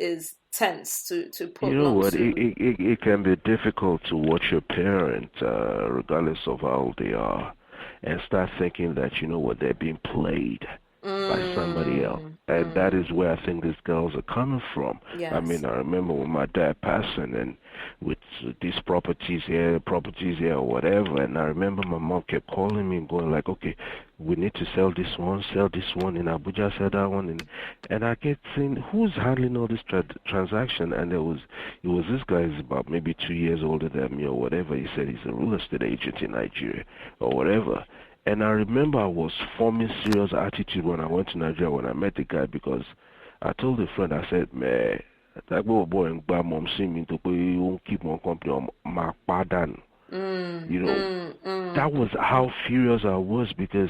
tense to put. You know what? It can be difficult to watch your parent, regardless of how old they are, and start thinking that, they're being played by somebody else. And that is where I think these girls are coming from. Yes. I mean, I remember when my dad passing and with these properties here, or whatever, and I remember my mom kept calling me and going like, okay, we need to sell this one in Abuja, sell that one. And I kept saying, who's handling all this transaction? And it was this guy is about maybe 2 years older than me or whatever. He said he's a real estate agent in Nigeria or whatever. And I remember I was forming serious attitude when I went to Nigeria when I met the guy, because I told a friend, I said, man, that little boy and bad mom see me to keep my company on my pardon. That was how furious I was, because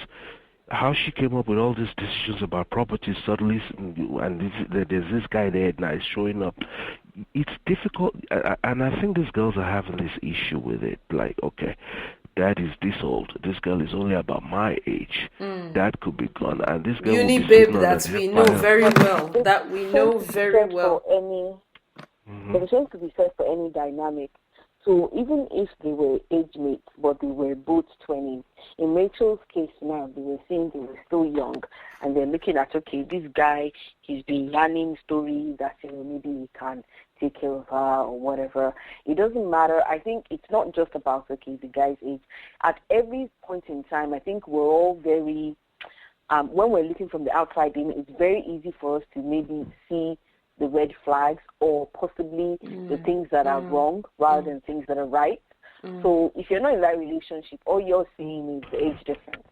how she came up with all these decisions about property suddenly, and there's this guy there now showing up. It's difficult, and I think these girls are having this issue with it. Like, okay, dad is this old. This girl is only about my age. That could be gone. And this girl Uni will be babe that we know very well. That we know very well. There's going to be said for any dynamic. So even if they were age mates, but they were both 20s, in Rachel's case now, they were saying they were still young, and they're looking at, okay, this guy, he's been learning stories that, maybe he can take care of her or whatever. It doesn't matter. I think it's not just about, okay, the guy's age. At every point in time, I think we're all very, when we're looking from the outside in, it's very easy for us to maybe see the red flags or possibly the things that are wrong rather than things that are right. So if you're not in that relationship, all you're seeing is the age difference.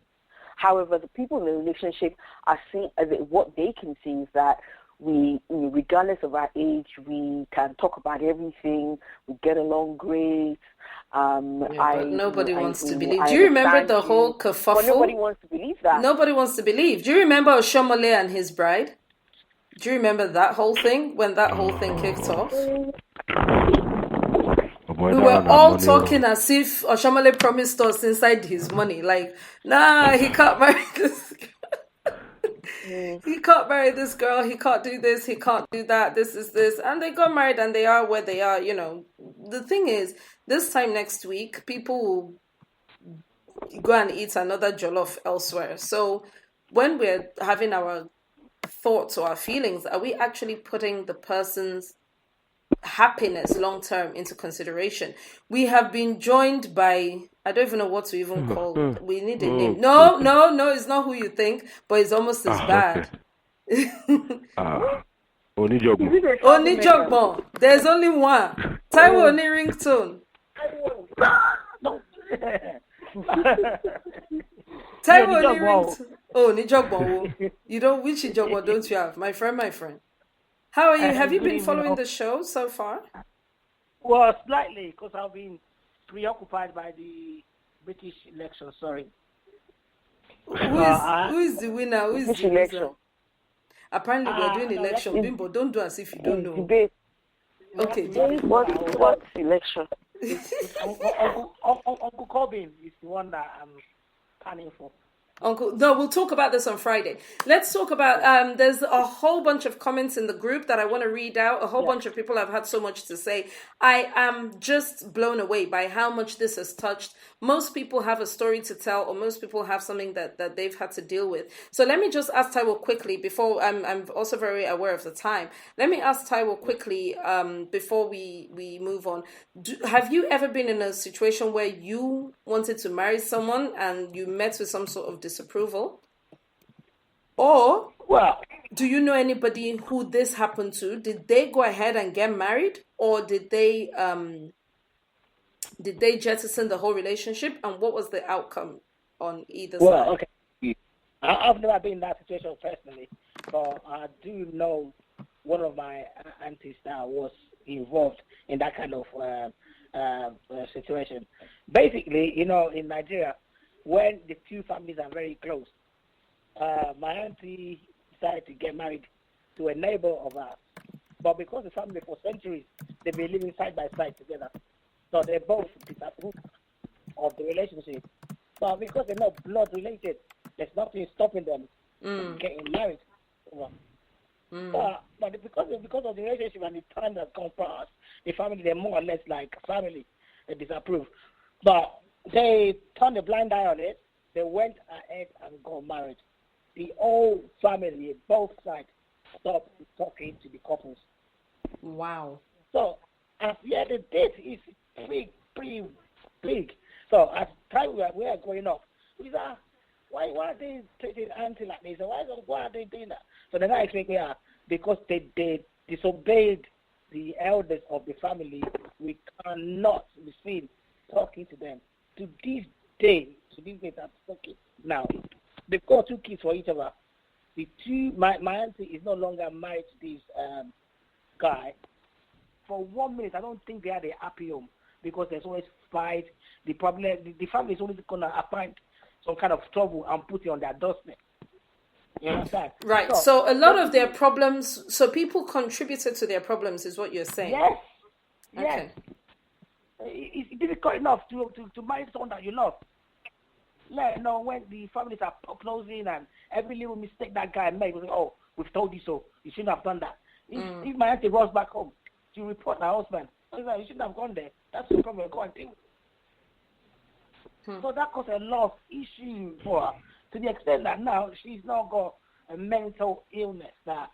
However, the people in the relationship are seeing, what they can see is that we, regardless of our age, we can talk about everything, we get along great. But nobody wants to believe. Do you remember the whole kerfuffle? Well, nobody wants to believe that. Nobody wants to believe. Do you remember Oshomole and his bride? Do you remember that whole thing, when that whole thing kicked off? We were all talking as if Oshomole promised us inside his money. Like, nah, he can't marry this girl. He can't marry this girl. He can't do this. He can't do that. This is this. And they got married and they are where they are, The thing is, this time next week, people will go and eat another jollof elsewhere. So when we're having our thoughts or our feelings, are we actually putting the person's happiness long term into consideration? We have been joined by, I don't even know what to even call it. We need a name. No, it's not who you think, but it's almost as bad. Onijogbo. There's only one. Taiwo Oni ringtone. Taiwo Oni ringtone. Oh, Nijogbo. You don't, which Nijogbo don't you have? My friend. How are you? Have you been following the show so far? Well, slightly, because I've been preoccupied by the British election, sorry. Who is the winner? Who is the loser? Apparently, we're doing election, Bimbo. Don't do as if you don't know. Debate. Okay. What election? Uncle Corbyn is the one that I'm planning for. No, we'll talk about this on Friday. Let's talk about, there's a whole bunch of comments in the group that I want to read out. A whole bunch of people have had so much to say. I am just blown away by how much this has touched. Most people have a story to tell, or most people have something that they've had to deal with. So let me just ask Taiwo quickly before, I'm also very aware of the time. Let me ask Taiwo quickly before we move on. Have you ever been in a situation where you wanted to marry someone and you met with some sort of disapproval? Or do you know anybody who this happened to? Did they go ahead and get married, or did they jettison the whole relationship, and what was the outcome on either side? Okay, I've never been in that situation personally, but I do know one of my aunties that was involved in that kind of situation. Basically, in Nigeria, when the two families are very close, my auntie decided to get married to a neighbor of ours. But because the family for centuries, they've been living side by side together. So they both disapprove of the relationship. But because they're not blood related, there's nothing stopping them from getting married. But because of the relationship and the time that's gone past, the family, they're more or less like family. They disapprove. But they turned a blind eye on it. They went ahead and got married. The whole family, both sides, stopped talking to the couples. Wow. So, the date is pretty big. So, at the time we are growing up, we said, why are they treating auntie like this? Why are they doing that? So the guy explained, because they disobeyed the elders of the family, we cannot be seen talking to them. To this day, that's okay. Now, they've got two kids for each other. My auntie is no longer married to this guy. For 1 minute, I don't think they had a happy home because there's always fight. The family is always going to find some kind of trouble and put it on their doorstep. You understand? Right. So a lot of their problems, so people contributed to their problems is what you're saying. Yes. Okay. it's difficult enough to marry someone that you love. Let you know when the families are closing and every little mistake that guy made, was like, oh, we've told you so. You shouldn't have done that. If my auntie runs back home to report her husband, I was like, you shouldn't have gone there. That's the problem. Go and deal with it. So that caused a lot of issue for her, to the extent that now she's now got a mental illness that,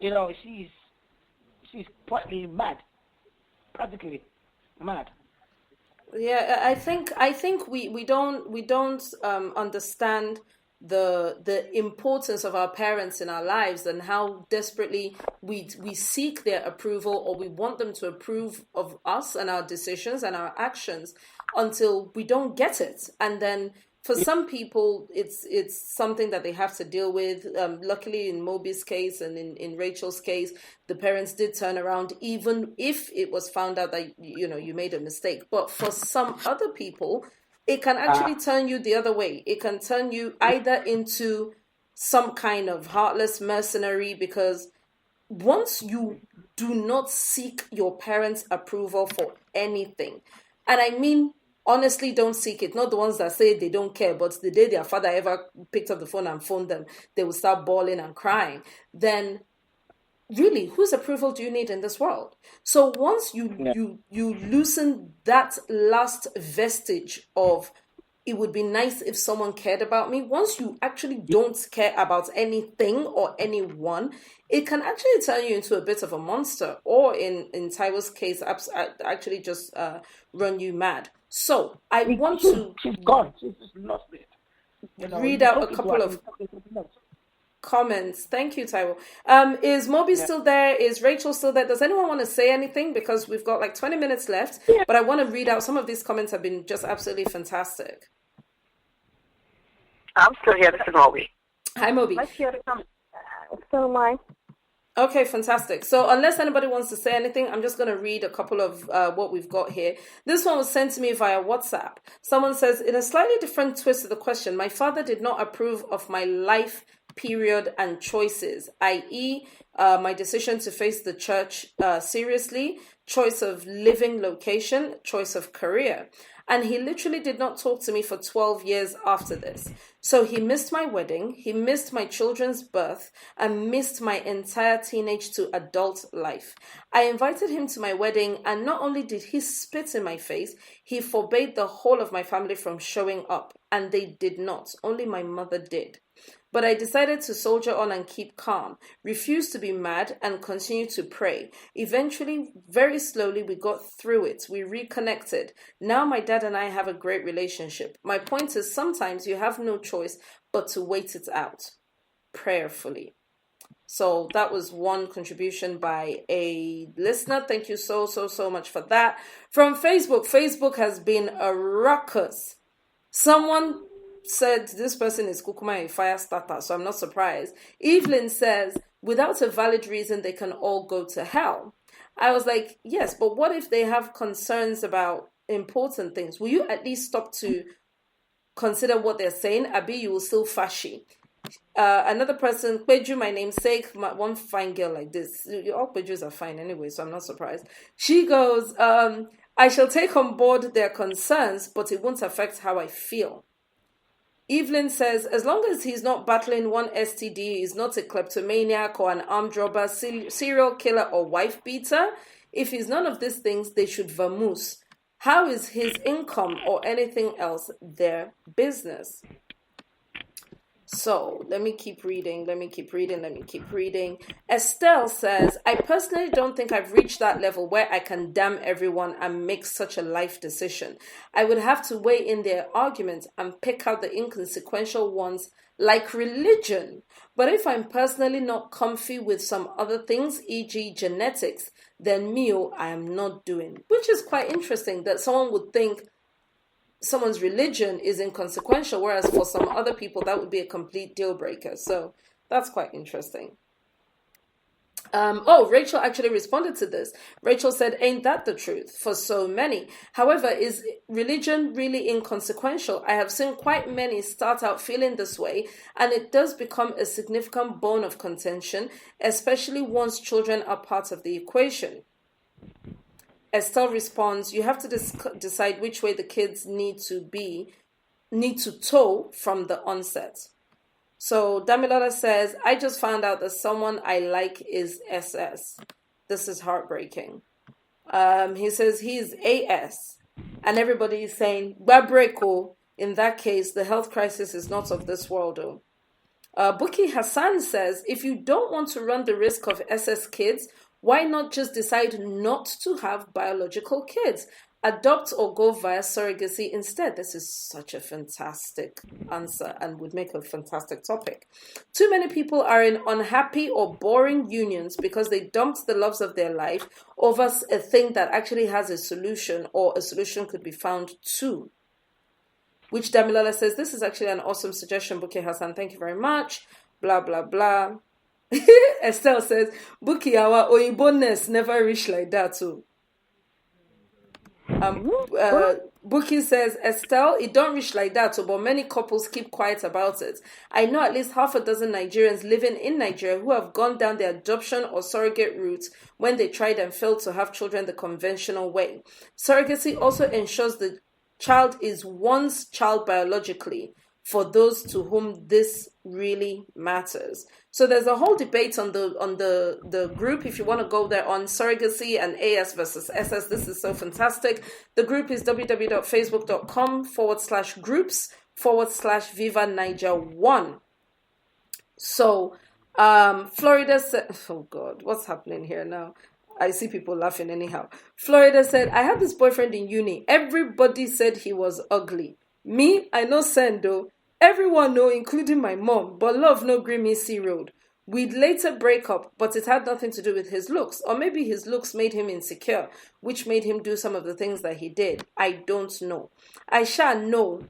she's partly mad, practically mad. Yeah, I think we don't understand the importance of our parents in our lives and how desperately we seek their approval, or we want them to approve of us and our decisions and our actions until we don't get it. And then for some people, it's something that they have to deal with. Luckily, in Moby's case and in Rachel's case, the parents did turn around, even if it was found out that you made a mistake. But for some other people, it can actually turn you the other way. It can turn you either into some kind of heartless mercenary, because once you do not seek your parents' approval for anything, and I mean, honestly, don't seek it. Not the ones that say they don't care, but the day their father ever picked up the phone and phoned them, they will start bawling and crying. Then, really, whose approval do you need in this world? So once you loosen that last vestige of, it would be nice if someone cared about me, once you actually don't care about anything or anyone, it can actually turn you into a bit of a monster, or in Taiwo's case, actually just run you mad. So I want to... She's gone. She's just lost it. Read out a couple of comments. Thank you, Taiwo. Is Moby still there? Is Rachel still there? Does anyone want to say anything? Because we've got like 20 minutes left, but I want to read out some of these comments. Have been just absolutely fantastic. I'm still here. This is Moby. Hi, Moby. Let's hear the comments. So am I. Okay, fantastic. So unless anybody wants to say anything, I'm just going to read a couple of what we've got here. This one was sent to me via WhatsApp. Someone says, in a slightly different twist to the question, my father did not approve of my life period and choices, i.e., my decision to face the church seriously, choice of living location, choice of career. And he literally did not talk to me for 12 years after this. So he missed my wedding, he missed my children's birth, and missed my entire teenage to adult life. I invited him to my wedding, and not only did he spit in my face, he forbade the whole of my family from showing up. And they did not. Only my mother did. But I decided to soldier on and keep calm, refuse to be mad, and continue to pray. Eventually, very slowly, we got through it. We reconnected. Now my dad and I have a great relationship. My point is, sometimes you have no choice but to wait it out prayerfully. So that was one contribution by a listener. Thank you so much for that. From Facebook, Facebook has been a ruckus. Someone said this person is Kukuma a fire starter, so I'm not surprised. Evelyn says, without a valid reason, they can all go to hell. I was like, yes, but what if they have concerns about important things? Will you at least stop to consider what they're saying? Abi, you will still fashy. Another person, Kweju, my namesake, one fine girl like this. All Kwejus are fine anyway, so I'm not surprised. She goes, I shall take on board their concerns, but it won't affect how I feel. Evelyn says, as long as he's not battling one STD, he's not a kleptomaniac or an armed robber, serial killer or wife beater. If he's none of these things, they should vamoose. How is his income or anything else their business? So let me keep reading. Estelle says, I personally don't think I've reached that level where I can damn everyone and make such a life decision. I would have to weigh in their arguments and pick out the inconsequential ones like religion. But if I'm personally not comfy with some other things, e.g. genetics, then I am not doing. Which is quite interesting that someone would think someone's religion is inconsequential, whereas for some other people that would be a complete deal breaker. So that's quite interesting. Rachel actually responded to this. Rachel said, ain't that the truth for so many? However, is religion really inconsequential? I have seen quite many start out feeling this way, and it does become a significant bone of contention, especially once children are part of the equation. Estelle responds, you have to decide which way the kids need to toe from the onset. So Damilola says, I just found out that someone I like is SS. This is heartbreaking. He says he's AS. And everybody is saying, Babreko, in that case, the health crisis is not of this world. Buki Hassan says, if you don't want to run the risk of SS kids, why not just decide not to have biological kids? Adopt or go via surrogacy instead. This is such a fantastic answer and would make a fantastic topic. Too many people are in unhappy or boring unions because they dumped the loves of their life over a thing that actually has a solution, or a solution could be found too. Which Damilola says, this is actually an awesome suggestion, Buki Hassan. Thank you very much. Blah, blah, blah. Estelle says, Buki, our Oiboness never reached like that too. Buki says, Estelle, it don't reach like that too, but many couples keep quiet about it. I know at least half a dozen Nigerians living in Nigeria who have gone down the adoption or surrogate route when they tried and failed to have children the conventional way. Surrogacy also ensures the child is one's child biologically, for those to whom this really matters. So there's a whole debate on the group. If you want to go there on surrogacy and AS versus SS, this is so fantastic. The group is www.facebook.com/groups/Viva Naija 1. So Florida said, oh God, what's happening here now? I see people laughing anyhow. Florida said, I had this boyfriend in uni. Everybody said he was ugly. Me, I know Sendo. Everyone know, including my mom. But love no gree me see road. We'd later break up, but it had nothing to do with his looks. Or maybe his looks made him insecure, which made him do some of the things that he did. I don't know. I shall know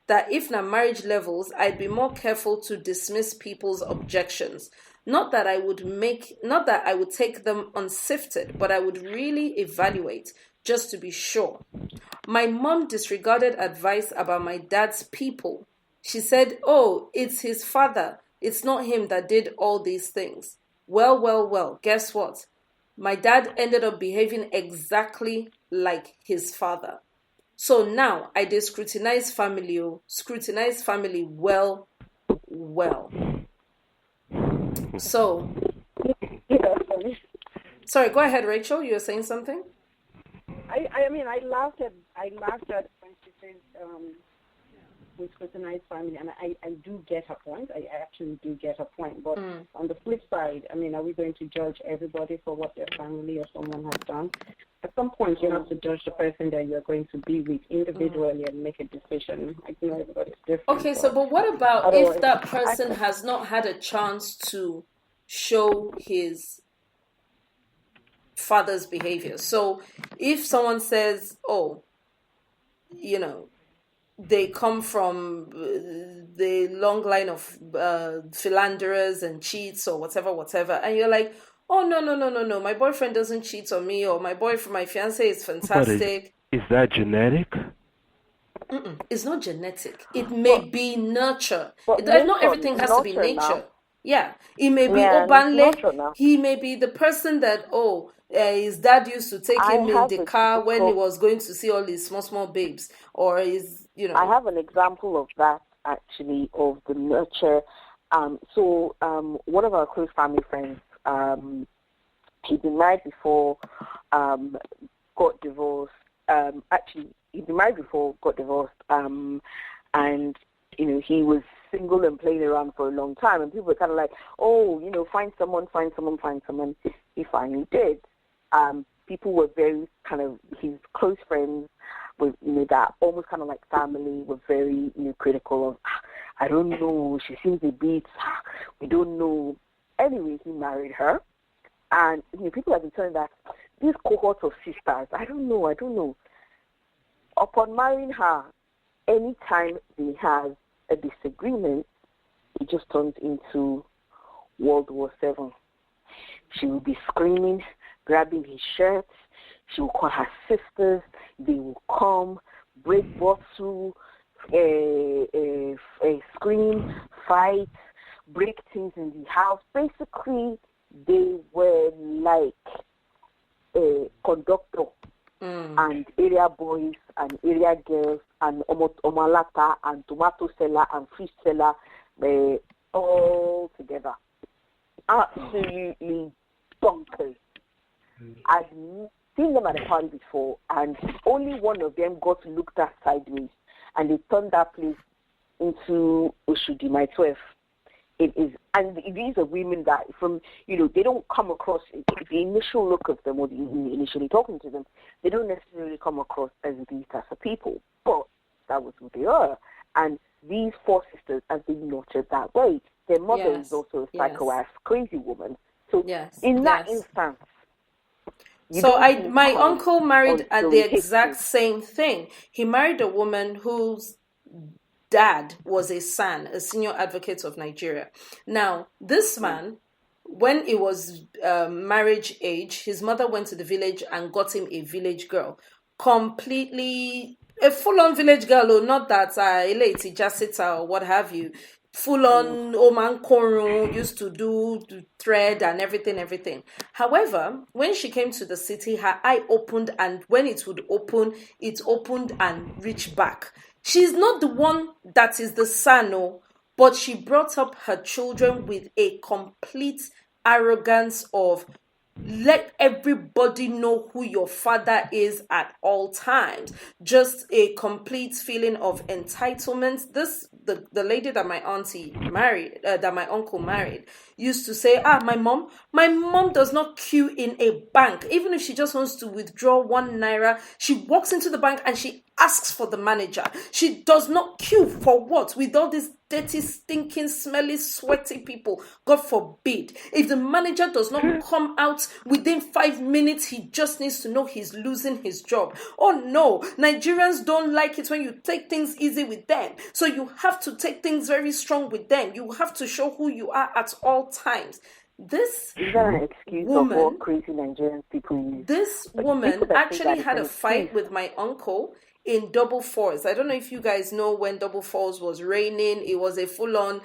that if na marriage levels, I'd be more careful to dismiss people's objections. Not that I would take them unsifted, but I would really evaluate just to be sure. My mom disregarded advice about my dad's people. She said, oh, it's his father. It's not him that did all these things. Well, guess what? My dad ended up behaving exactly like his father. So now I did scrutinize family well. So, sorry, go ahead, Rachel. You were saying something? I mean, I laughed at when she said we scrutinize family, and I do get her point. I actually do get her point. But on the flip side, I mean, are we going to judge everybody for what their family or someone has done? At some point, you have to judge the person that you're going to be with individually and make a decision. I know everybody's different. Okay, but what about if that person has not had a chance to show his father's behavior? So if someone says, oh, you know, they come from the long line of philanderers and cheats or whatever, and you're like, oh, no, my boyfriend doesn't cheat on me, or my fiancé is fantastic. But is that genetic? It's not genetic. It may be nurture. Not everything has to be nature. Now. Yeah, it may be Obanle. He may be the person that, his dad used to take him in the car when he was going to see all his small babes, or his, I have an example of that, actually, of the nurture. So one of our close family friends, he'd been married before, got divorced. He'd been married before, got divorced, and, he was single and playing around for a long time, and people were kind of like, find someone. He finally did. People were very kind of, his close friends with, that almost kind of like family, were very, critical of, I don't know, she seems a bit, we don't know. Anyway, he married her, and people have been telling that this cohort of sisters, I don't know. Upon marrying her, anytime they have a disagreement, it just turns into World War VII. She will be screaming, grabbing his shirt. She will call her sisters. They will come, break bottle, scream, fight, break things in the house. Basically, they were like a conductor and area boys and area girls and omalata and tomato seller and fish seller, all together. Absolutely bonkers. I've seen them at a party before, and only one of them got looked at sideways, and they turned that place into Oshudi, my 12. It is, and these are women that they don't come across, the initial look of them or initially talking to them, they don't necessarily come across as these types of people, but that was who they are. And these 4 sisters have been nurtured that way. Their mother is also a psycho-ass crazy woman. So in that instance, my uncle married at the exact same thing. He married a woman whose dad was a SAN, a senior advocate of Nigeria. Now, this man, when it was marriage age, his mother went to the village and got him a village girl. Completely, a full-on village girl, not that Eleti Jasita or what have you. Full-on Oman Koru, used to do thread and everything. However, when she came to the city, her eye opened, and when it would open, it opened and reached back. She's not the one that is the son, but she brought up her children with a complete arrogance of let everybody know who your father is at all times. Just a complete feeling of entitlement. The lady that my auntie married, that my uncle married, used to say, my mom does not queue in a bank. Even if she just wants to withdraw 1 naira, she walks into the bank and she asks for the manager. She does not queue for what? With all these dirty, stinking, smelly, sweaty people. God forbid. If the manager does not come out within 5 minutes, he just needs to know he's losing his job. Oh no, Nigerians don't like it when you take things easy with them. So you have to take things very strong with them. You have to show who you are at all times. This is that an excuse woman, of what crazy Nigerian people use? This woman actually had a fight with my uncle in double fours. I don't know if you guys know when double fours was raining. It was a full-on,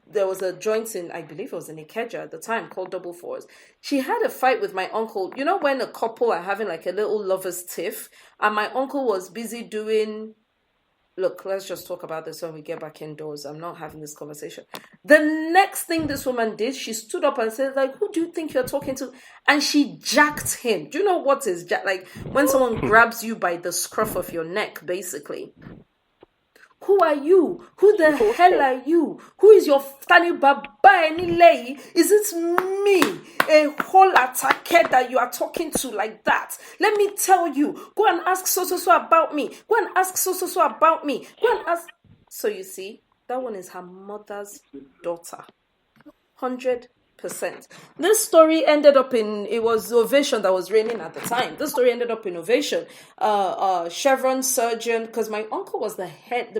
there was a joint in, I believe it was in Ikeja at the time, called double fours. She had a fight with my uncle. You know when a couple are having like a little lover's tiff, and my uncle was busy doing... Look, let's just talk about this when we get back indoors. I'm not having this conversation. The next thing this woman did, she stood up and said, who do you think you're talking to? And she jacked him. Do you know what is jack? Like when someone grabs you by the scruff of your neck, basically. Who are you? Who the hell are you? Who is your Tani Baba Anilei? Is it me, a whole attacker that you are talking to like that? Let me tell you. Go and ask so about me. Go and ask so about me. Go and ask. So you see, that one is her mother's daughter. 100%. This story ended up it was Ovation that was reigning at the time. This story ended up in Ovation. Chevron surgeon, because my uncle was the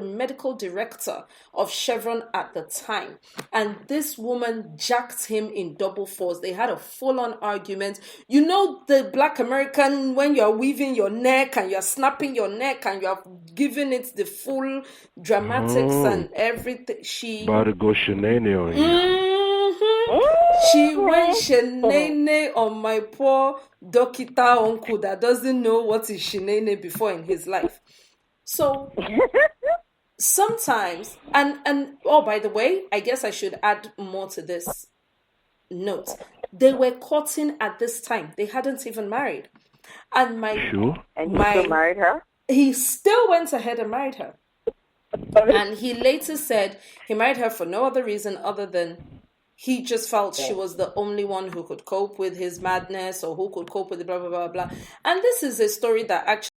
medical director of Chevron at the time. And this woman jacked him in double fours. They had a full-on argument. You know the Black American, when you're weaving your neck and you're snapping your neck and you're giving it the full dramatics and everything. She... About to go shenane on you. She went shenane on my poor Dokita uncle that doesn't know what is shenane before in his life. So sometimes, and oh, by the way, I guess I should add more to this note. They were courting at this time. They hadn't even married. And and he still married her? He still went ahead and married her. And he later said he married her for no other reason other than he just felt she was the only one who could cope with his madness or who could cope with the blah, blah, blah, blah. And this is a story that actually